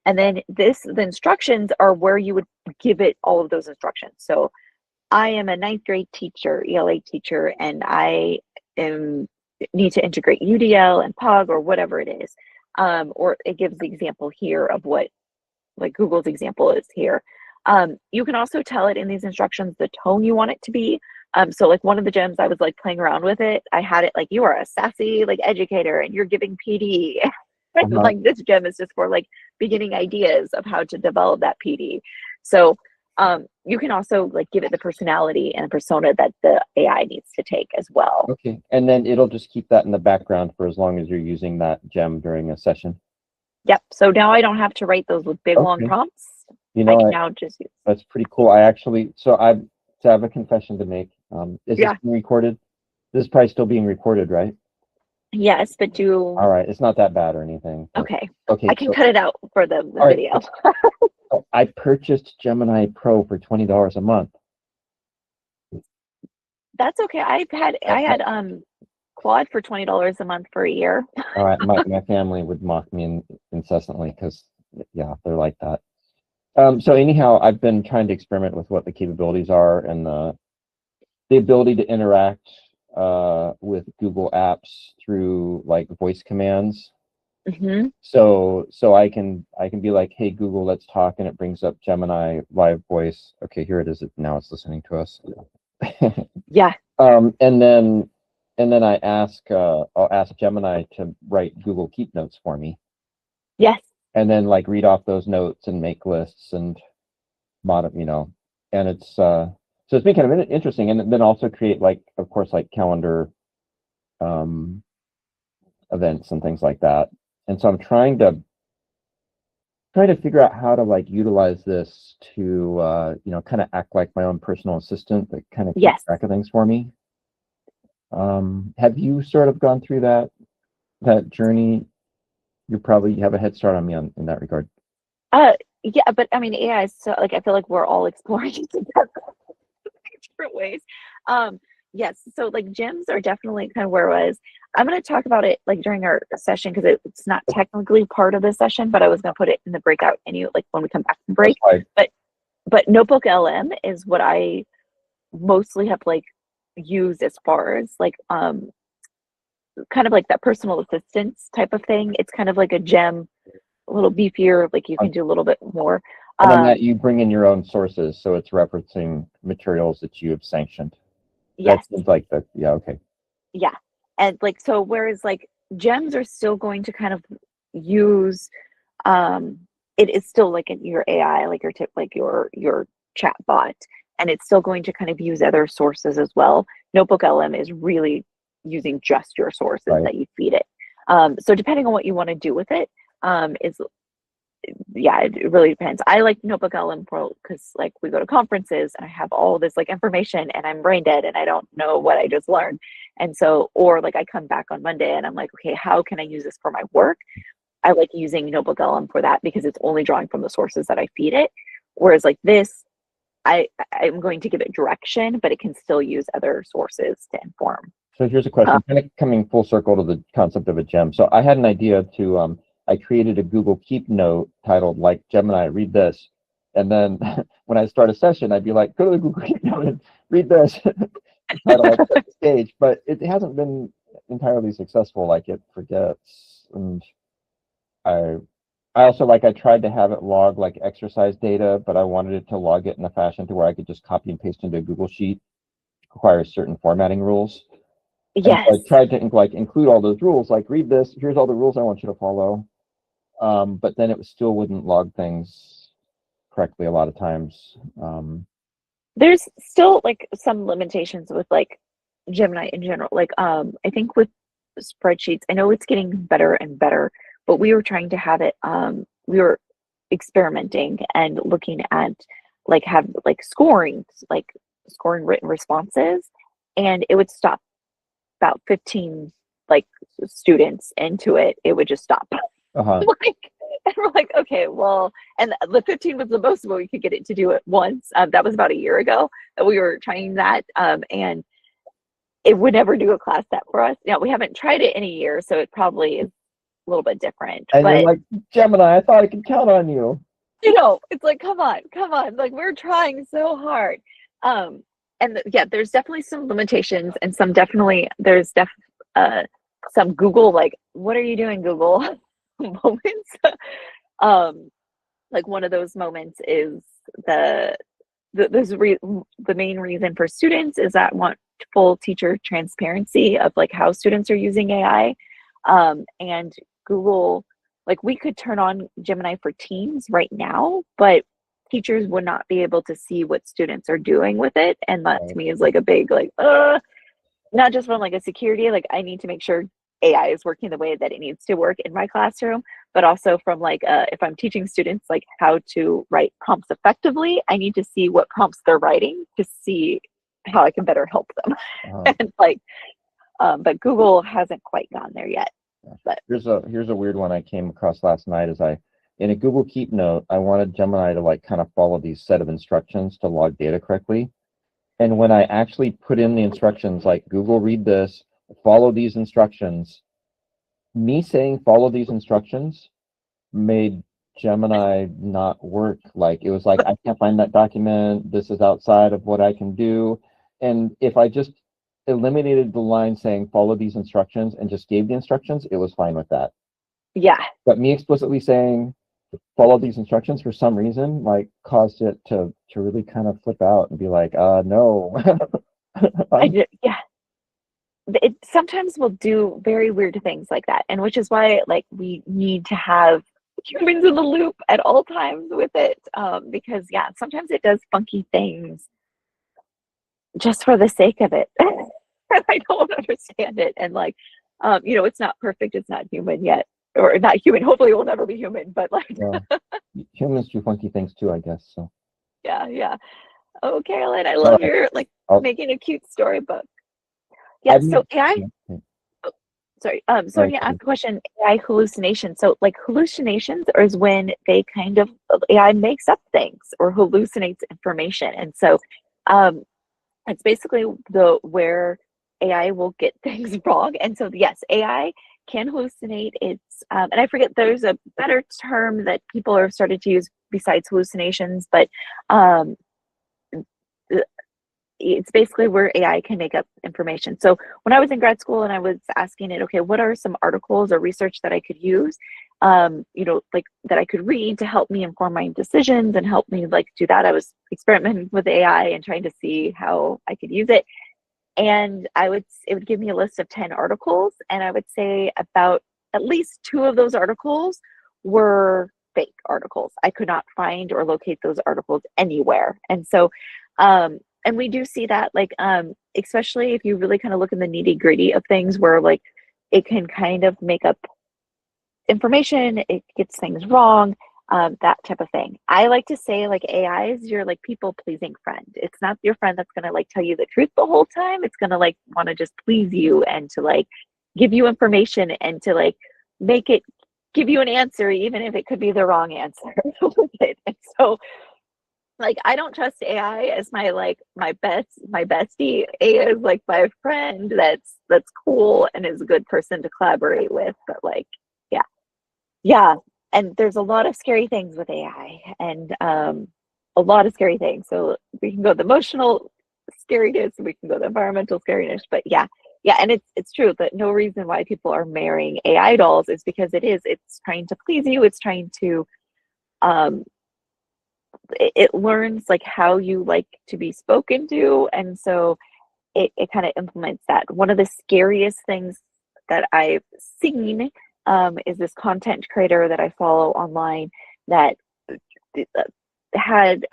And then the instructions are where you would give it all of those instructions. So I am a ninth grade teacher, ELA teacher, and I need to integrate UDL and POG or whatever it is. Or it gives the example here of what like Google's example is here. You can also tell it in these instructions the tone you want it to be. So like one of the gems I was like playing around with it, I had it like you are a sassy like educator and you're giving PD. Like this gem is just for like beginning ideas of how to develop that PD. So you can also like give it the personality and persona that the AI needs to take as well. Okay, and then it'll just keep that in the background for as long as you're using that gem during a session. Yep. So now I don't have to write those with big long prompts. You I know, can now just use. that's pretty cool. I actually, so I have a confession to make. Is this being recorded? This is probably still being recorded, right? Yes, but do. All right, it's not that bad or anything. Okay. Okay. I can cut it out for the video. So I purchased Gemini Pro for $20 a month. That's okay. I had Quad for $20 a month for a year. All right, my family would mock me incessantly because yeah, they're like that. So anyhow, I've been trying to experiment with what the capabilities are and the ability to interact with Google Apps through like voice commands. Mm-hmm. So I can be like, hey Google, let's talk, and it brings up Gemini live voice. Okay, here it is. Now it's listening to us. Yeah. And then I'll ask Gemini to write Google Keep notes for me. Yes. And then like read off those notes and make lists and and it's so it's been kind of interesting, and then also create like, of course, like calendar events and things like that. And so I'm trying to figure out how to like utilize this to kind of act like my own personal assistant that kind of keeps track of things for me. Have you sort of gone through that journey? You probably have a head start on me in that regard. Yeah, but I mean AI is so like I feel like we're all exploring it together in different ways. Yes, so like gems are definitely kind of where it was. I'm going to talk about it like during our session because it's not technically part of the session, but I was going to put it in the breakout like when we come back from break. But Notebook LM is what I mostly have like used as far as like kind of like that personal assistance type of thing. It's kind of like a gem, a little beefier, like you can do a little bit more. And then that you bring in your own sources, so it's referencing materials that you have sanctioned. Yes. That seems like that. Yeah. Okay. Yeah. And like, so whereas like gems are still going to kind of use, it is still like in your AI, like your tip, like your chat bot, and it's still going to kind of use other sources as well. Notebook LM is really using just your sources that you feed it. So depending on what you want to do with it, it really depends. I like Notebook LM Pro because like we go to conferences and I have all this like information and I'm brain dead and I don't know what I just learned. And so, or like I come back on Monday and I'm like, okay, how can I use this for my work? I like using Notebook LM for that because it's only drawing from the sources that I feed it. Whereas like this, I'm going to give it direction, but it can still use other sources to inform. So here's a question, kind of coming full circle to the concept of a gem. So I had an idea to, I created a Google Keep note titled like, Gemini, read this. And then when I start a session, I'd be like, go to the Google Keep note and read this. Title like set the stage, but it hasn't been entirely successful. Like it forgets. And I also like, I tried to have it log like exercise data, but I wanted it to log it in a fashion to where I could just copy and paste into a Google Sheet. Requires certain formatting rules. Yes. And so I tried to like include all those rules, like read this, here's all the rules I want you to follow. But then it still wouldn't log things correctly a lot of times. There's still like some limitations with like Gemini in general. Like I think with spreadsheets, I know it's getting better and better, but we were trying to have it we were experimenting and looking at like have like scoring written responses, and it would stop about 15 like students into it. It would just stop. Like, and we're like, okay, well, and the 15 was the most we could get it to do it once. That was about a year ago that we were trying that, and it would never do a class set for us. Now we haven't tried it in a year, so it probably is a little bit different. And but you're like, Gemini, I thought I could count on you. You know, it's like, come on, like we're trying so hard. And yeah, there's definitely some limitations, and some definitely some Google like, what are you doing, Google moments. Like one of those moments is the main reason for students is that want full teacher transparency of like how students are using AI. And Google, like we could turn on Gemini for Teams right now, but teachers would not be able to see what students are doing with it. And that to me is like a big, like, not just from like a security, like I need to make sure AI is working the way that it needs to work in my classroom, but also from like, if I'm teaching students like how to write prompts effectively, I need to see what prompts they're writing to see how I can better help them. And like, but Google hasn't quite gone there yet. But here's a weird one I came across last night. Is in a Google Keep note, I wanted Gemini to like kind of follow these set of instructions to log data correctly. And when I actually put in the instructions like Google read this, follow these instructions, me saying follow these instructions made Gemini not work. Like it was like, I can't find that document. This is outside of what I can do. And if I just eliminated the line saying follow these instructions and just gave the instructions, it was fine with that. Yeah. But me explicitly saying follow these instructions for some reason like caused it to really kind of flip out and be like, no. Yeah. It sometimes will do very weird things like that, and which is why like we need to have humans in the loop at all times with it, because yeah, sometimes it does funky things just for the sake of it. And I don't understand it. And like, you know, it's not perfect, it's not human yet, or not human, hopefully it will never be human, but like humans do funky things too, I guess. So yeah. Oh, Carolyn, I love your like making a cute storybook. Yeah, so AI, sorry, so I'm gonna ask a question, AI hallucination. So like hallucinations is when they kind of, AI makes up things or hallucinates information. And so it's basically where AI will get things wrong. And so yes, AI can hallucinate. It's and I forget, there's a better term that people have started to use besides hallucinations, but it's basically where AI can make up information. So when I was in grad school and I was asking it, okay, what are some articles or research that I could use, you know, like that I could read to help me inform my decisions and help me like do that. I was experimenting with AI and trying to see how I could use it. And it would give me a list of 10 articles. And I would say about at least 2 of those articles were fake articles. I could not find or locate those articles anywhere. And so, and we do see that, like, especially if you really kind of look in the nitty gritty of things where like it can kind of make up information, it gets things wrong, that type of thing. I like to say like AI is your like people pleasing friend. It's not your friend that's gonna like tell you the truth the whole time. It's gonna like want to just please you and to like give you information and to like make it give you an answer even if it could be the wrong answer. And so like I don't trust AI as my like my bestie. AI is like my friend that's cool and is a good person to collaborate with. But like, yeah, yeah. And there's a lot of scary things with AI and a lot of scary things. So we can go the emotional scariness, we can go the environmental scariness, but yeah. Yeah, and it's true that no reason why people are marrying AI dolls is because it's trying to please you, it's trying to um it learns like how you like to be spoken to, and so it kind of implements that. One of the scariest things that I've seen is this content creator that I follow online that uh, had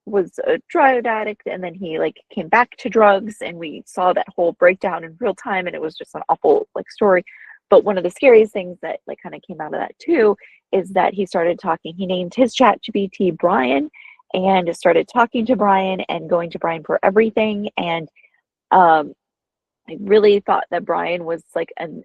was a drug addict, and then he like came back to drugs, and we saw that whole breakdown in real time, and it was just an awful like story. But one of the scariest things that like kind of came out of that too is that he started talking, he named his chat gpt Brian, and started talking to Brian and going to Brian for everything. And um I really thought that Brian was like an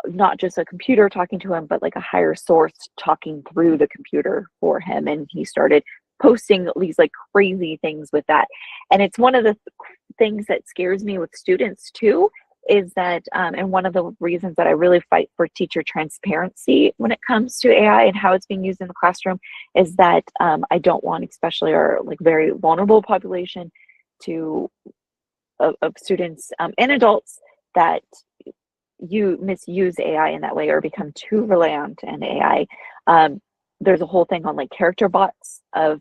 not just a computer talking to him, but like a higher source talking through the computer for him. And he started posting these like crazy things with that. And it's one of the things that scares me with students too, is that, and one of the reasons that I really fight for teacher transparency when it comes to AI and how it's being used in the classroom, is that I don't want, especially our like very vulnerable population, to of students and adults that you misuse AI in that way or become too reliant on AI. There's a whole thing on like character bots of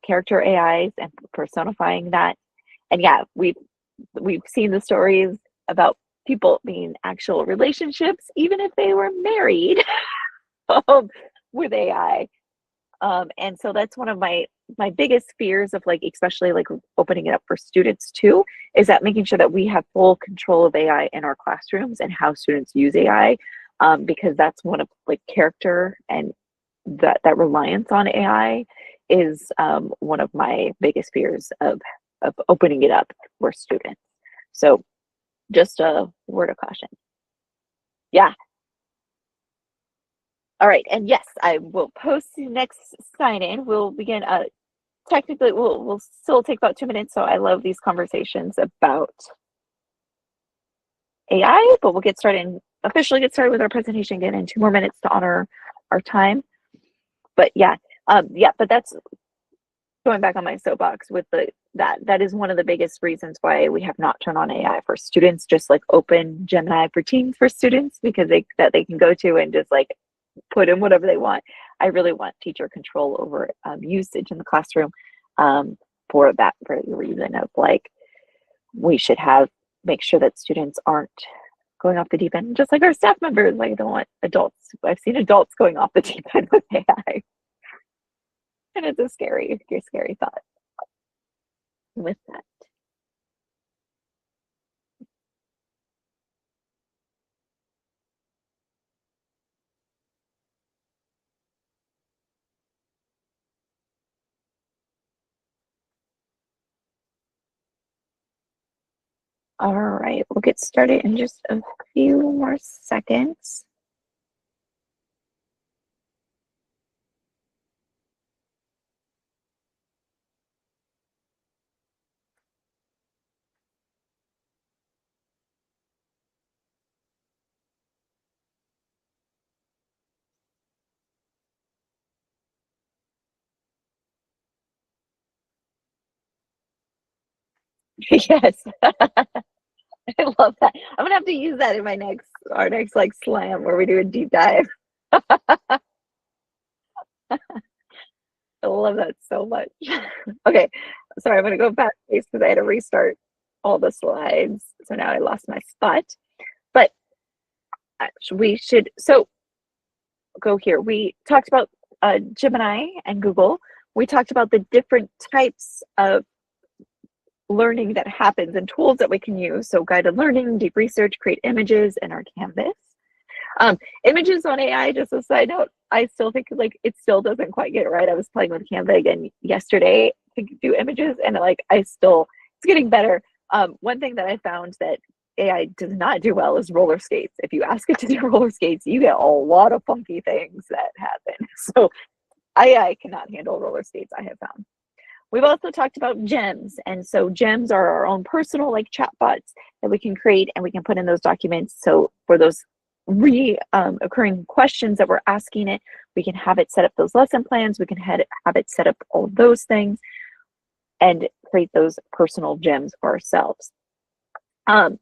character AIs and personifying that. And yeah, we've seen the stories about people being actual relationships, even if they were married, um, with AI. And so that's one of my biggest fears of like, especially like opening it up for students too, is that making sure that we have full control of AI in our classrooms and how students use AI, because that's one of like character and that reliance on AI is one of my biggest fears of opening it up for students. So just a word of caution. Yeah. All right. And yes, I will post the next sign in. We'll begin technically we'll still take about 2 minutes. So I love these conversations about AI, but we'll get started and officially get started with our presentation again in 2 more minutes to honor our time. But yeah, but that's going back on my soapbox with that is one of the biggest reasons why we have not turned on AI for students, just like open Gemini for teens for students, because they can go to and just like put in whatever they want. I really want teacher control over usage in the classroom, for that very reason of like, we should make sure that students aren't going off the deep end, just like our staff members. Like, I don't want adults. I've seen adults going off the deep end with AI, and it's a scary thought with that. All right, we'll get started in just a few more seconds. Yes, I love that. I'm gonna have to use that in our next like slam where we do a deep dive. I love that so much. Okay, sorry, I'm gonna go back because I had to restart all the slides. So now I lost my spot. But we should go here. We talked about Gemini and Google. We talked about the different types of learning that happens and tools that we can use. So guided learning, deep research, create images, and our Canvas. Images on AI, just a side note, I still think like it still doesn't quite get it right. I was playing with Canva again yesterday to do images, and like it's getting better. One thing that I found that AI does not do well is roller skates. If you ask it to do roller skates, you get a lot of funky things that happen. So AI cannot handle roller skates, I have found. We've also talked about gems. And so gems are our own personal like chatbots that we can create and we can put in those documents. So for those occurring questions that we're asking it, we can have it set up those lesson plans. We can have it set up all of those things and create those personal gems for ourselves. Now,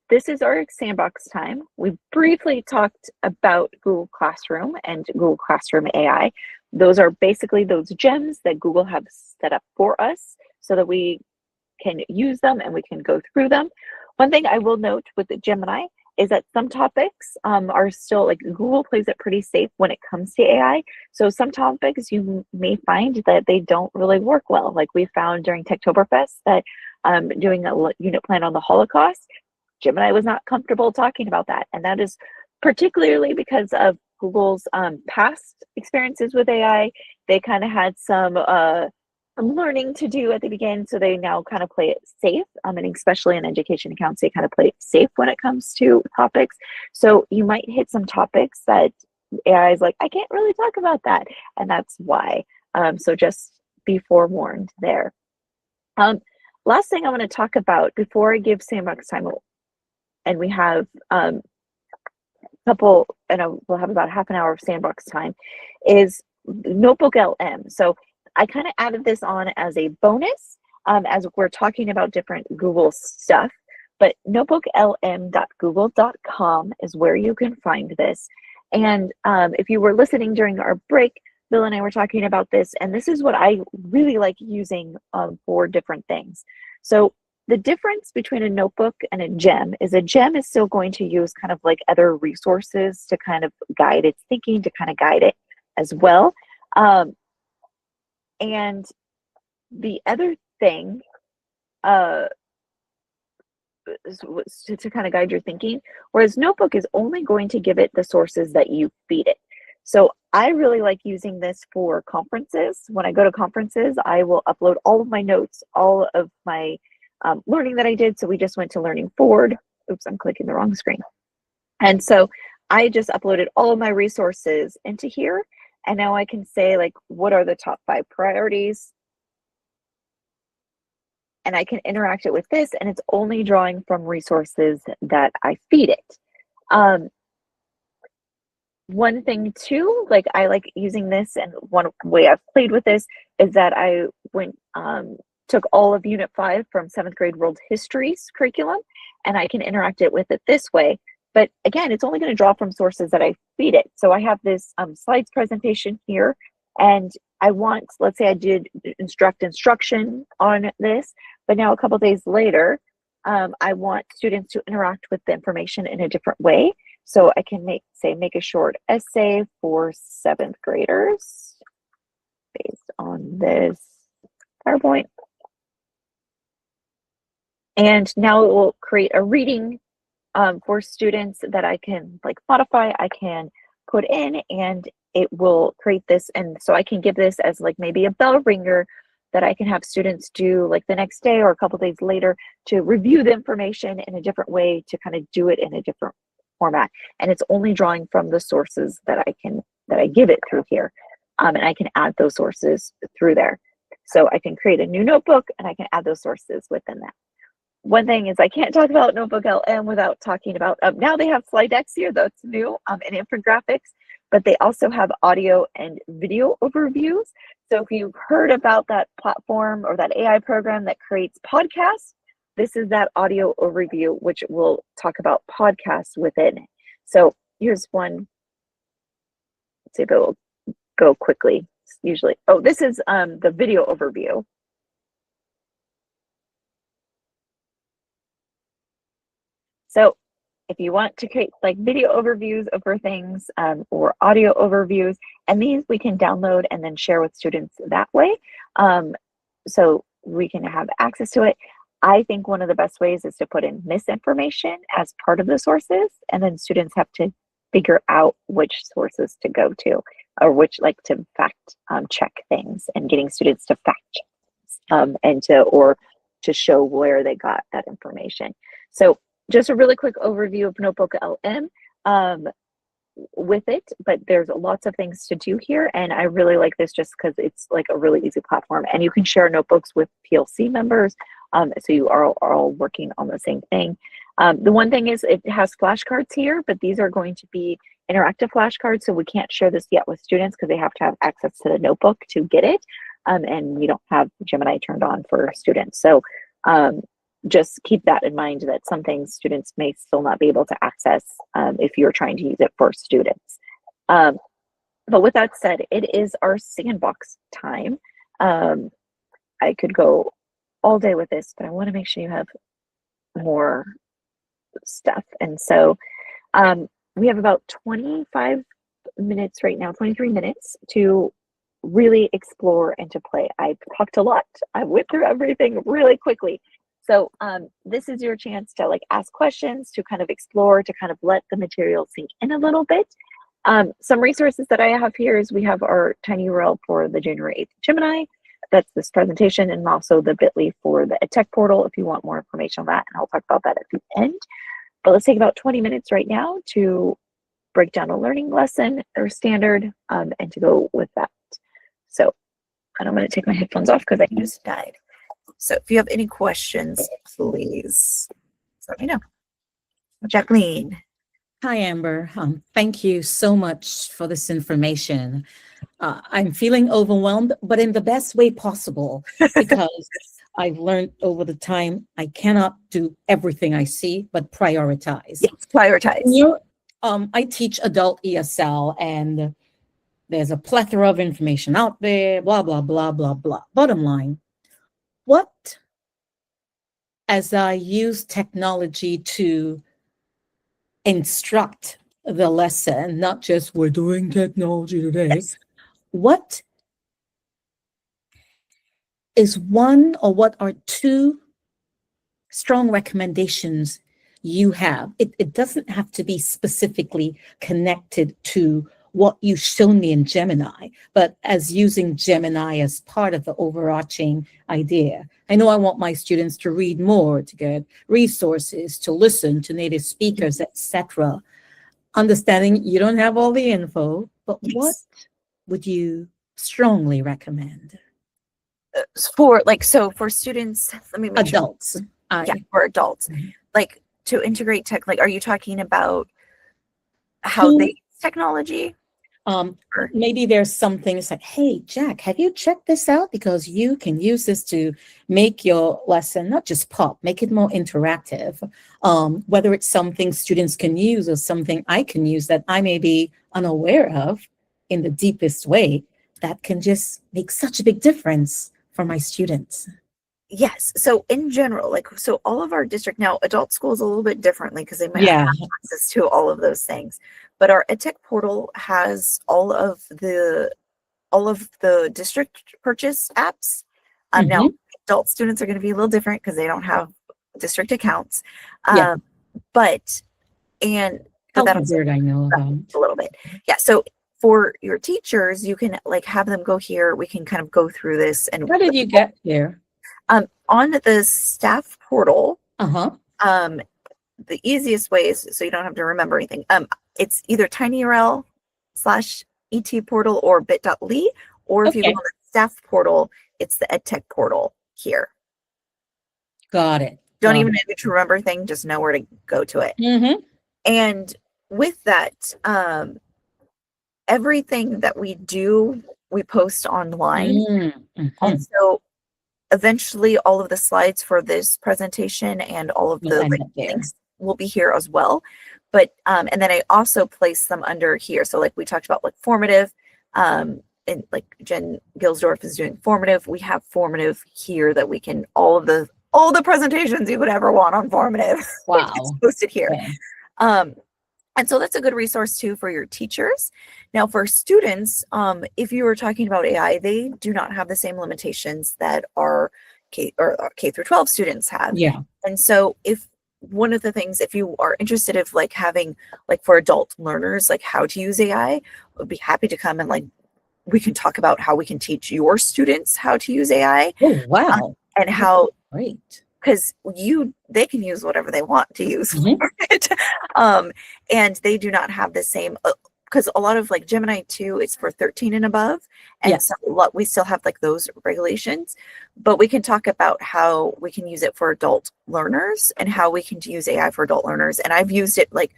this is our sandbox time. We briefly talked about Google Classroom and Google Classroom AI. Those are basically those gems that Google have set up for us so that we can use them and we can go through them. One thing I will note with the Gemini is that some topics are still, like, Google plays it pretty safe when it comes to AI. So some topics you may find that they don't really work well. Like we found during Techtoberfest that doing a unit plan on the Holocaust, Gemini was not comfortable talking about that. And that is particularly because of Google's past experiences with AI. They kind of had some learning to do at the beginning, so they now kind of play it safe, and especially in education accounts, they kind of play it safe when it comes to topics. So you might hit some topics that AI is like, I can't really talk about that, and that's why. So just be forewarned there. Last thing I want to talk about before I give sandbox time, and we have we'll have about half an hour of sandbox time, is Notebook LM. So I kind of added this on as a bonus as we're talking about different Google stuff, but notebooklm.google.com is where you can find this. And if you were listening during our break, Bill and I were talking about this, and this is what I really like using for different things. So the difference between a notebook and a gem is still going to use kind of like other resources to kind of guide its thinking, to kind of guide it as well. And the other thing to kind of guide your thinking, whereas Notebook is only going to give it the sources that you feed it. So I really like using this for conferences. When I go to conferences, I will upload all of my notes, all of my learning that I did. So we just went to Learning Forward. Oops, I'm clicking the wrong screen. And so I just uploaded all of my resources into here. And now I can say, like, what are the top 5 priorities? And I can interact it with this, and it's only drawing from resources that I feed it. One thing too, like I like using this, and one way I've played with this is that I took all of Unit 5 from 7th grade World History's curriculum, and I can interact it with it this way. But again, it's only going to draw from sources that I feed it. So I have this slides presentation here, and I want, let's say I did instruction on this, but now a couple days later, I want students to interact with the information in a different way. So I can make a short essay for 7th graders based on this PowerPoint. And now it will create a reading for students that I can like modify, I can put in, and it will create this. And so I can give this as like maybe a bell ringer that I can have students do like the next day or a couple days later to review the information in a different way, to kind of do it in a different format. And it's only drawing from the sources that I give it through here. And I can add those sources through there. So I can create a new notebook and I can add those sources within that. One thing is I can't talk about Notebook LM without talking about, now they have slide decks here, that's new, and infographics, but they also have audio and video overviews. So if you've heard about that platform or that AI program that creates podcasts, this is that audio overview, which will talk about podcasts within it. So here's one. Let's see if it will go quickly. Usually, this is the video overview. So if you want to create like video overviews over things or audio overviews, and these we can download and then share with students that way. So we can have access to it. I think one of the best ways is to put in misinformation as part of the sources, and then students have to figure out which sources to go to, or which like to fact check things, and getting students to fact check and to show where they got that information. So just a really quick overview of Notebook LM. with it, but there's lots of things to do here. And I really like this just because it's like a really easy platform, and you can share notebooks with PLC members. So you are all working on the same thing. The one thing is it has flashcards here, but these are going to be interactive flashcards. So we can't share this yet with students because they have to have access to the notebook to get it. And we don't have Gemini turned on for students. So just keep that in mind, that some things students may still not be able to access if you're trying to use it for students. But with that said, it is our sandbox time. I could go all day with this, but I want to make sure you have more stuff. And so we have about 25 minutes right now, 23 minutes to really explore and to play. I talked a lot. I went through everything really quickly. So this is your chance to like ask questions, to kind of explore, to kind of let the material sink in a little bit. Some resources that I have here is we have our tiny URL for the January 8th Gemini. That's this presentation, and also the bit.ly for the EdTech portal if you want more information on that, and I'll talk about that at the end. But let's take about 20 minutes right now to break down a learning lesson or standard and to go with that. So, and I'm going to take my headphones off because I just died. So if you have any questions, please let me know. Jacqueline. Hi, Amber. Thank you so much for this information. I'm feeling overwhelmed, but in the best way possible, because I've learned over the time I cannot do everything I see, but prioritize. Yes, prioritize. I teach adult ESL, and there's a plethora of information out there, blah, blah, blah, blah, blah. Bottom line, what, as I use technology to instruct the lesson, not just we're doing technology today, yes. What is one or what are two strong recommendations you have? It doesn't have to be specifically connected to what you've shown me in Gemini, but as using Gemini as part of the overarching idea. I know I want my students to read more, to get resources, to listen to native speakers, etc. Understanding you don't have all the info, but yes. What would you strongly recommend? For students, let me make adults. Sure. Yeah, for adults. Mm-hmm. Like to integrate tech, like are you talking about how they use technology? Maybe there's some things like, hey, Jack, have you checked this out? Because you can use this to make your lesson not just pop, make it more interactive. Whether it's something students can use or something I can use that I may be unaware of in the deepest way, that can just make such a big difference for my students. Yes. So in general, so all of our district, now adult schools a little bit differently because they might have access to all of those things. But our EdTech portal has all of the district purchase apps. Now, adult students are going to be a little different because they don't have district accounts. But I know about a little bit. Yeah. So for your teachers, you can have them go here. We can kind of go through this. And how did you get here? On the staff portal. The easiest way is so you don't have to remember anything. It's either tinyurl/ET portal or bit.ly, or if you go on the staff portal, it's the EdTech portal here. Got it. Don't even need to remember anything, just know where to go to it. And with that, everything that we do, we post online. And so eventually all of the slides for this presentation and all of the links will be here as well. But and then I also place them under here. So like we talked about formative, and like Jen Gilsdorf is doing formative. We have formative here that we can all the presentations you would ever want on formative. Wow. It's posted here. Okay. And so that's a good resource too for your teachers. Now for students, if you were talking about AI, they do not have the same limitations that our K through 12 students have. Yeah. And so if one of the things, if you are interested in having for adult learners, how to use AI, would be happy to come and we can talk about how we can teach your students how to use AI. Oh, wow. And how great. Because they can use whatever they want to use for it. And they do not have the same, because a lot of like Gemini 2 is for 13 and above, and Yeah. so we still have like those regulations, but we can talk about how we can use it for adult learners and how we can use AI for adult learners. And I've used it like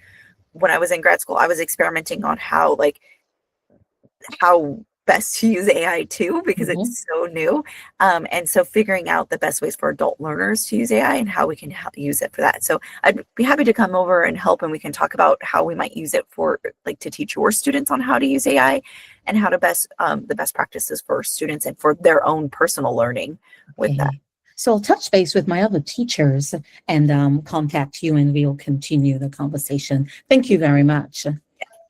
when I was in grad school, I was experimenting on how best to use AI too, because it's so new. And so figuring out the best ways for adult learners to use AI and how we can use it for that. So I'd be happy to come over and help, and we can talk about how we might use it for like to teach your students on how to use AI and how to the best practices for students and for their own personal learning with that. So I'll touch base with my other teachers and contact you, and we'll continue the conversation. Thank you very much.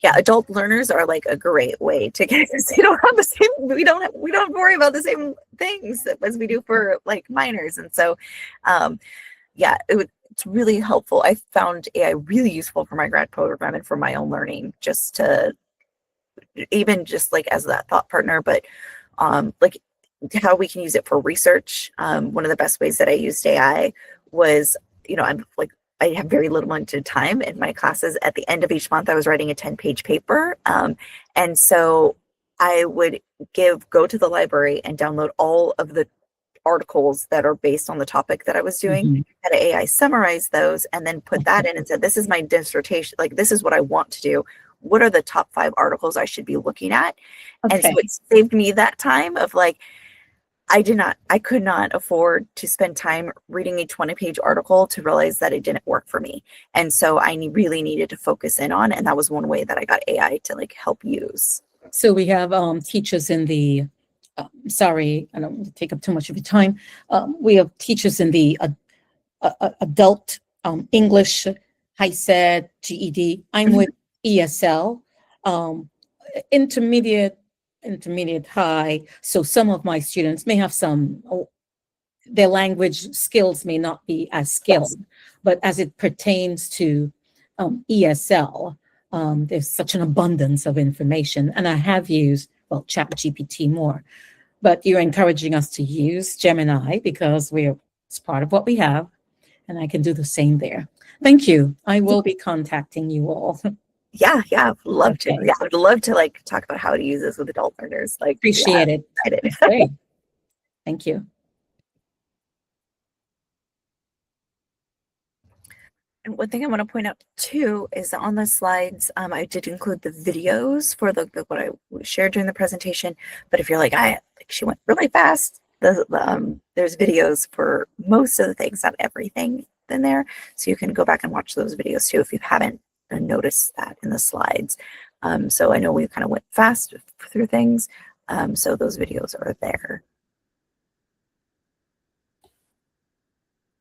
Yeah, adult learners are like a great way to get, because they don't have the same, we don't worry about the same things as we do for like minors. And so yeah, it's really helpful. I found AI really useful for my grad program and for my own learning, just to even just like as that thought partner, but like how we can use it for research. One of the best ways that I used AI was, I have very little limited time in my classes. At the end of each month, I was writing a 10-page paper. And so I would go to the library and download all of the articles that are based on the topic that I was doing, had AI summarize those, and then put that in and said, this is my dissertation, like this is what I want to do. What are the top 5 articles I should be looking at? And so it saved me that time of like, I could not afford to spend time reading a 20-page article to realize that it didn't work for me. And so I really needed to focus in on, and that was one way that I got AI to like help use. So we have teachers in the, sorry, I don't want to take up too much of your time. We have teachers in the adult English, HISED, GED. I'm with ESL, intermediate high. So some of my students may have their language skills may not be as skilled, but as it pertains to ESL, there's such an abundance of information. And I have used, ChatGPT more, but you're encouraging us to use Gemini because it's part of what we have, and I can do the same there. Thank you. I will be contacting you all. Yeah, I'd love to. Yeah, I'd love to like talk about how to use this with adult learners. Like, appreciate it. That's great. Thank you. And one thing I want to point out too is that on the slides, I did include the videos for what I shared during the presentation. But if you're like, she went really fast, there's videos for most of the things, not everything in there. So you can go back and watch those videos too if you haven't noticed that in the slides. So I know we kind of went fast through things. So those videos are there.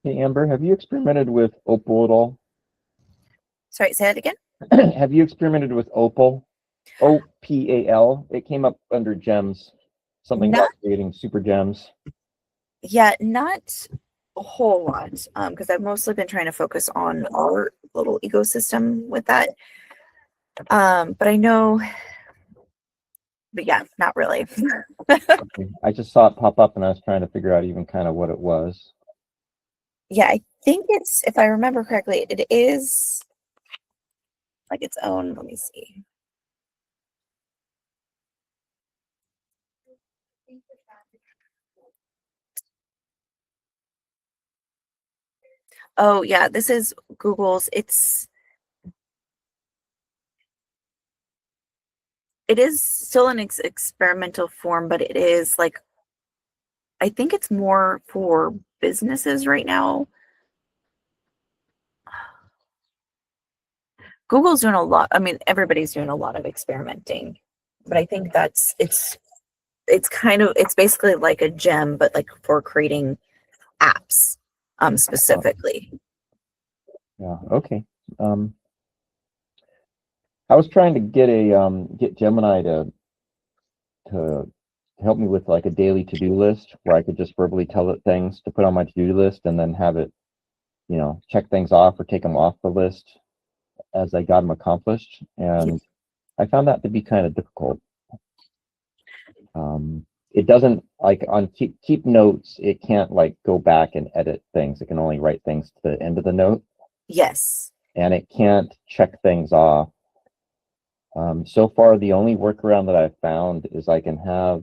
Hey, Amber, have you experimented with Opal at all? Sorry, say that again? Have you experimented with Opal? OPAL. It came up under gems, something about creating super gems. Yeah, not a whole lot, because I've mostly been trying to focus on our little ecosystem with that. But I know, but yeah, not really. Okay. I just saw it pop up and I was trying to figure out even kind of what it was. Yeah, I think it's, if I remember correctly, it is like its own, let me see. Oh yeah, this is Google's, it is still an experimental form, but it is like, I think it's more for businesses right now. Google's doing a lot. I mean, everybody's doing a lot of experimenting, but I think it's basically like a gem, but like for creating apps, specifically. Yeah. Okay. I was trying to get Gemini to help me with like a daily to-do list where I could just verbally tell it things to put on my to-do list and then have it, check things off or take them off the list as I got them accomplished. And I found that to be kind of difficult. It doesn't like on keep notes. It can't like go back and edit things. It can only write things to the end of the note. Yes. And it can't check things off So far, the only workaround that I've found is I can have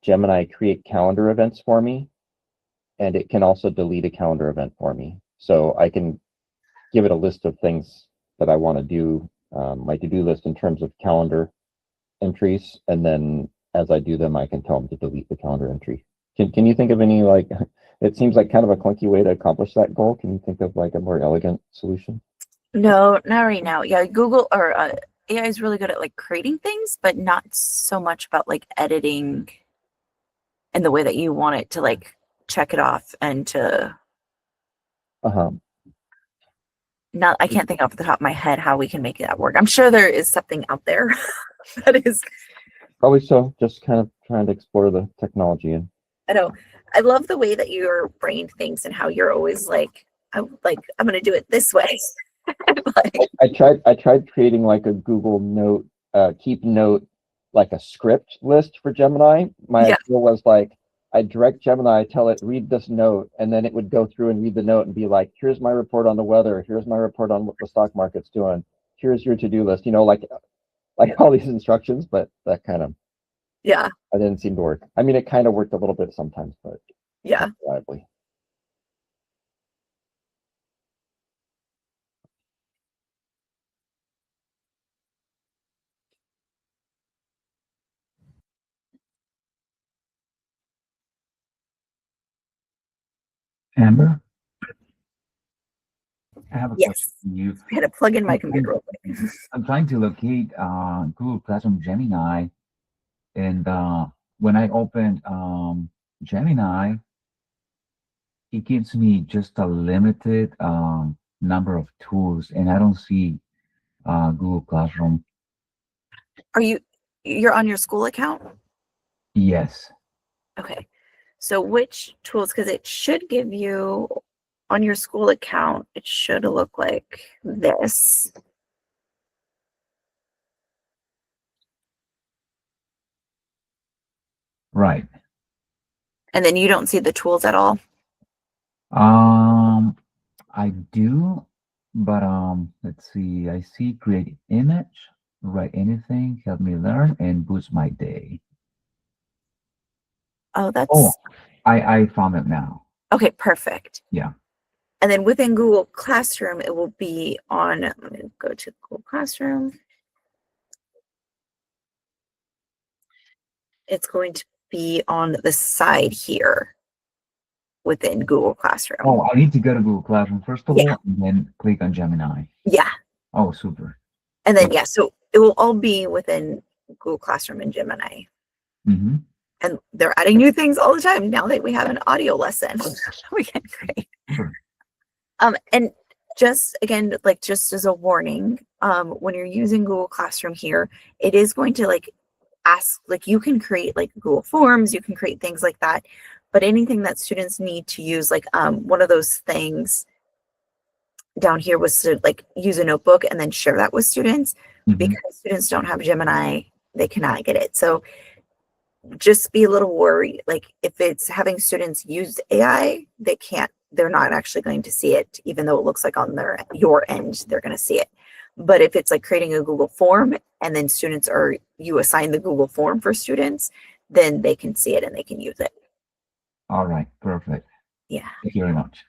Gemini create calendar events for me, and it can also delete a calendar event for me. So I can give it a list of things that I want to do, my to-do list in terms of calendar entries, and then as I do them, I can tell them to delete the calendar entry. Can you think of any, like, it seems like kind of a clunky way to accomplish that goal. Can you think of like a more elegant solution? No, not right now. Yeah, Google or AI is really good at like creating things, but not so much about like editing and the way that you want it to like check it off and to Uh-huh. not, I can't think off the top of my head how we can make that work. I'm sure there is something out there that is, Probably so. Just kind of trying to explore the technology. And I know. I love the way that your brain thinks and how you're always like, I'm gonna do it this way. Like, I tried creating like a Google Note, keep note, like a script list for Gemini. My Yeah. idea was like, I direct Gemini, tell it read this note, and then it would go through and read the note and be like, here's my report on the weather, here's my report on what the stock market's doing, here's your to-do list, like all these instructions, but that kind of, yeah, I didn't seem to work. I mean, it kind of worked a little bit sometimes, but yeah. not reliably. Amber, I have a question Yes. for you. I had to plug in my computer real quick. I'm trying to locate Google Classroom Gemini, and when I opened Gemini, it gives me just a limited number of tools, and I don't see Google Classroom. Are you're on your school account? Yes. Okay. So which tools, because it should give you on your school account, it should look like this. Right. And then you don't see the tools at all. I do, but let's see. I see create image, write anything, help me learn, and boost my day. Oh, that's Oh, I found it now. okay, perfect. Yeah. And then within Google Classroom, it will be on, I'm going to go to Google Classroom. It's going to be on the side here within Google Classroom. Oh, I need to go to Google Classroom first of Yeah. all, and then click on Gemini. Yeah. Oh, super. And then, yeah, so it will all be within Google Classroom and Gemini. Mm-hmm. And they're adding new things all the time now that we have an audio lesson. We can create. Sure. And just again, like just as a warning, when you're using Google Classroom here, it is going to like ask, like you can create like Google Forms, you can create things like that, but anything that students need to use, like one of those things down here was to like use a notebook and then share that with students. Mhm. Because students don't have Gemini, they cannot get it. So just be a little worried. Like if it's having students use AI, they're not actually going to see it, even though it looks like on your end, they're going to see it. But if it's like creating a Google form and then you assign the Google form for students, then they can see it and they can use it. All right, perfect. Yeah. Thank you very much.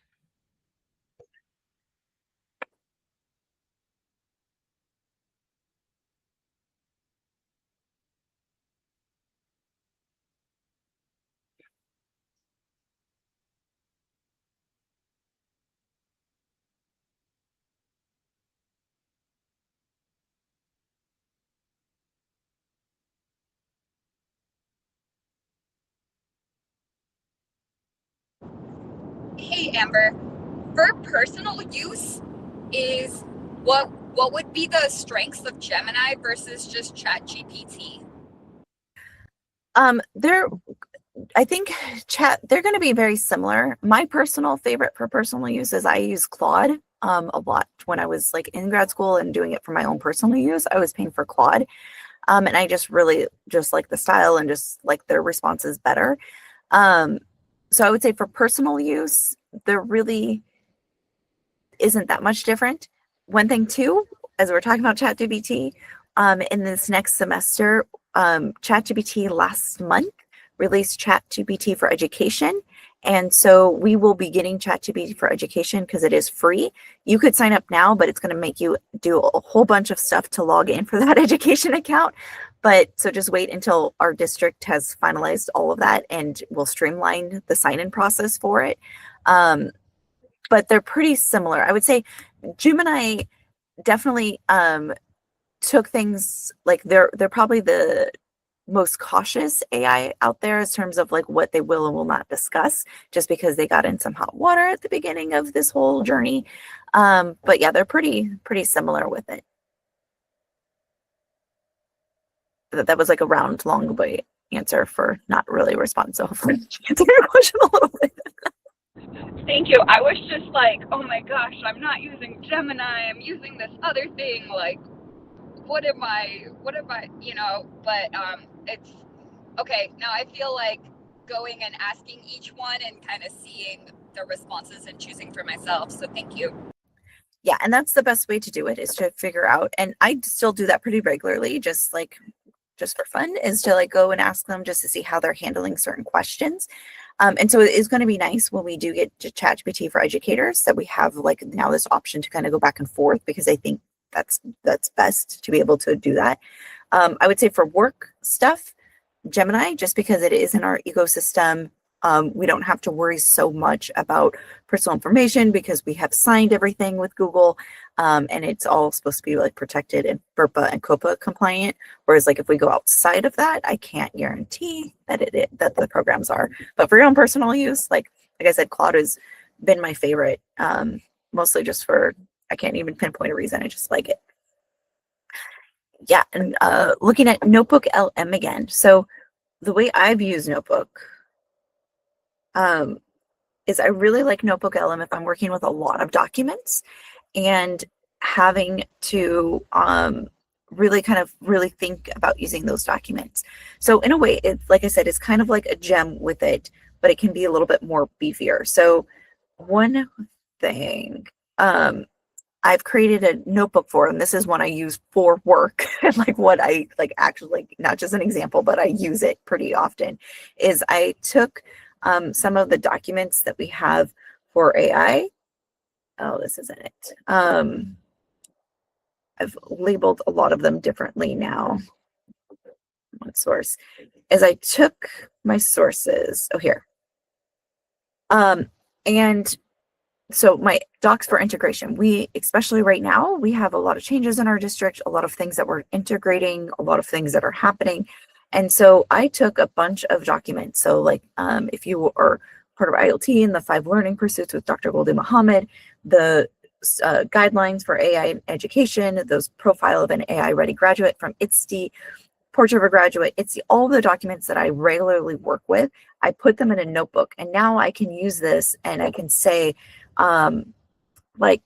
Hey Amber, for personal use, is what would be the strengths of Gemini versus just ChatGPT? I think they're going to be very similar. My personal favorite for personal use is I use Claude a lot when I was like in grad school and doing it for my own personal use. I was paying for Claude. And I just really just like the style and just like their responses better. So I would say for personal use, there really isn't that much different. One thing too, as we're talking about ChatGPT, in this next semester, ChatGPT last month released ChatGPT for Education. And so we will be getting ChatGPT for Education because it is free. You could sign up now, but it's going to make you do a whole bunch of stuff to log in for that education account. But so just wait until our district has finalized all of that and we'll streamline the sign-in process for it. But they're pretty similar. I would say Gemini definitely took things like they're probably the most cautious AI out there in terms of like what they will and will not discuss, just because they got in some hot water at the beginning of this whole journey. But yeah, they're pretty similar with it. That was like a round, long way answer for not really a response. So hopefully answer your question a little bit. Thank you. I was just like, oh my gosh, I'm not using Gemini. I'm using this other thing. Like, what am I, but it's okay. Now I feel like going and asking each one and kind of seeing the responses and choosing for myself. So thank you. Yeah, and that's the best way to do it, is to figure out, and I still do that pretty regularly, just for fun, is to like go and ask them just to see how they're handling certain questions. And so it is going to be nice when we do get to ChatGPT for educators that we have like now this option to kind of go back and forth, because I think that's best to be able to do that. I would say for work stuff, Gemini, just because it is in our ecosystem, we don't have to worry so much about personal information because we have signed everything with Google, and it's all supposed to be like protected and FERPA and COPA compliant. Whereas like if we go outside of that, I can't guarantee that that the programs are. But for your own personal use, like I said, Claude has been my favorite, mostly just for, I can't even pinpoint a reason. I just like it. Yeah, and looking at Notebook LM again. So the way I've used Notebook is I really like Notebook LM if I'm working with a lot of documents and having to really think about using those documents. So in a way, it's like I said, it's kind of like a gem with it, but it can be a little bit more beefier. So one thing I've created a notebook for, and this is one I use for work and like what I like actually, like not just an example, but I use it pretty often, is I took some of the documents that we have for AI. Oh, this isn't it. I've labeled a lot of them differently now. One source is I took my sources. Oh, here. And so my docs for integration, especially right now, we have a lot of changes in our district, a lot of things that we're integrating, a lot of things that are happening. And so I took a bunch of documents. So like if you are part of ILT and the 5 learning pursuits with Dr. Goldie Muhammad, the guidelines for AI education, those profile of an AI ready graduate from ITSD, portrait of a graduate, ITSD, all the documents that I regularly work with, I put them in a notebook. And now I can use this and I can say, like,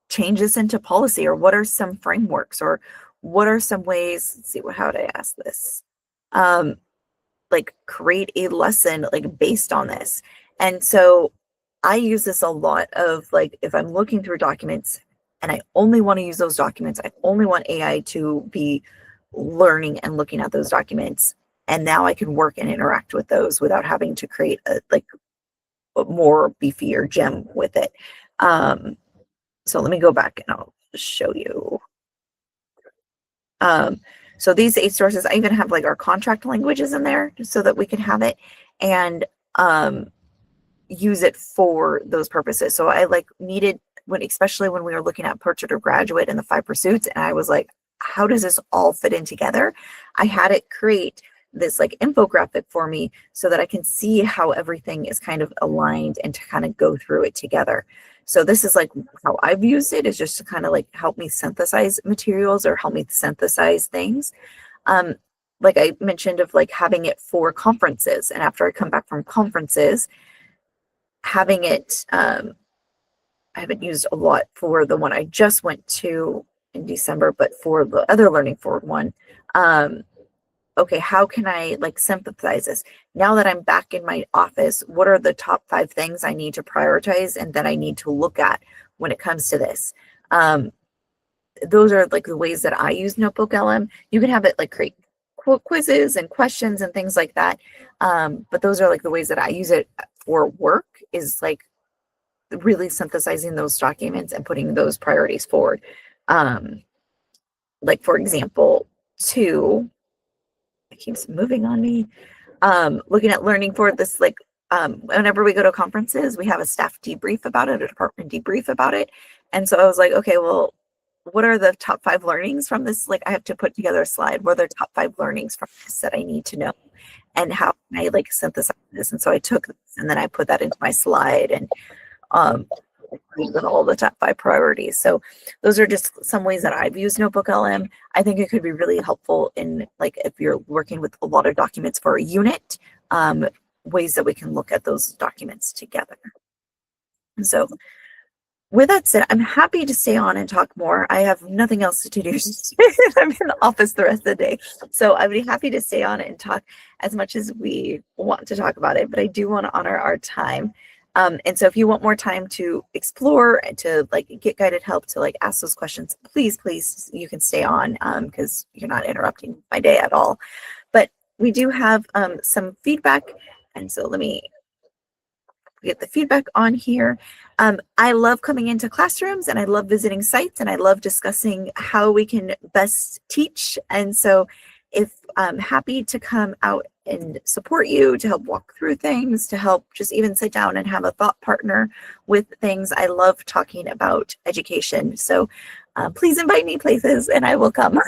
change this into policy, or what are some frameworks, or what are some ways, let's see, how would I ask this? Like create a lesson like based on this. And so I use this a lot of like, if I'm looking through documents and I only want to use those documents, I only want AI to be learning and looking at those documents. And now I can work and interact with those without having to create a more beefier gem with it. So let me go back and I'll show you. So these 8 sources, I even have like our contract languages in there so that we can have it and use it for those purposes. So I like needed, especially when we were looking at portrait of graduate and the 5 pursuits, and I was like, how does this all fit in together? I had it create this like infographic for me so that I can see how everything is kind of aligned and to kind of go through it together. So this is like how I've used it, is just to kind of like help me synthesize materials or help me synthesize things. Like I mentioned, of like having it for conferences, and after I come back from conferences, having it, I haven't used a lot for the one I just went to in December, but for the other Learning Forward one, okay, how can I like sympathize this? Now that I'm back in my office, what are the top 5 things I need to prioritize and that I need to look at when it comes to this? those are like the ways that I use Notebook LM. You can have it like create quizzes and questions and things like that. But those are like the ways that I use it for work, is like really synthesizing those documents and putting those priorities forward. Like for example, it keeps moving on me. Looking at learning for this, like whenever we go to conferences, we have a staff debrief about it, a department debrief about it. And so I was like, okay, well, what are the top 5 learnings from this? Like I have to put together a slide. What are the top 5 learnings from this that I need to know? And how can I like synthesize this? And so I took this and then I put that into my slide and with all the top 5 priorities. So those are just some ways that I've used Notebook LM. I think it could be really helpful in like if you're working with a lot of documents for a unit, ways that we can look at those documents together. And so with that said, I'm happy to stay on and talk more. I have nothing else to do. I'm in the office the rest of the day. So I would be happy to stay on and talk as much as we want to talk about it, but I do want to honor our time. And so if you want more time to explore and to like get guided help to like ask those questions, please, you can stay on because you're not interrupting my day at all. But we do have some feedback. And so let me get the feedback on here. I love coming into classrooms and I love visiting sites and I love discussing how we can best teach. And so if I'm happy to come out and support you, to help walk through things, to help just even sit down and have a thought partner with things. I love talking about education. So please invite me places and I will come.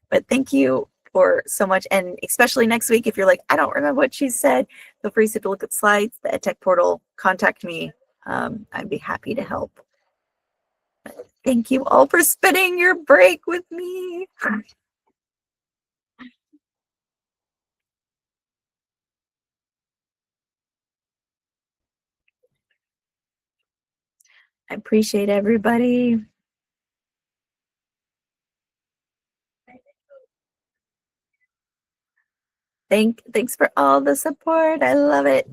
But thank you for so much. And especially next week, if you're like, I don't remember what she said, feel free to look at slides, the EdTech portal, contact me. I'd be happy to help. Thank you all for spending your break with me. I appreciate everybody. Thanks for all the support. I love it.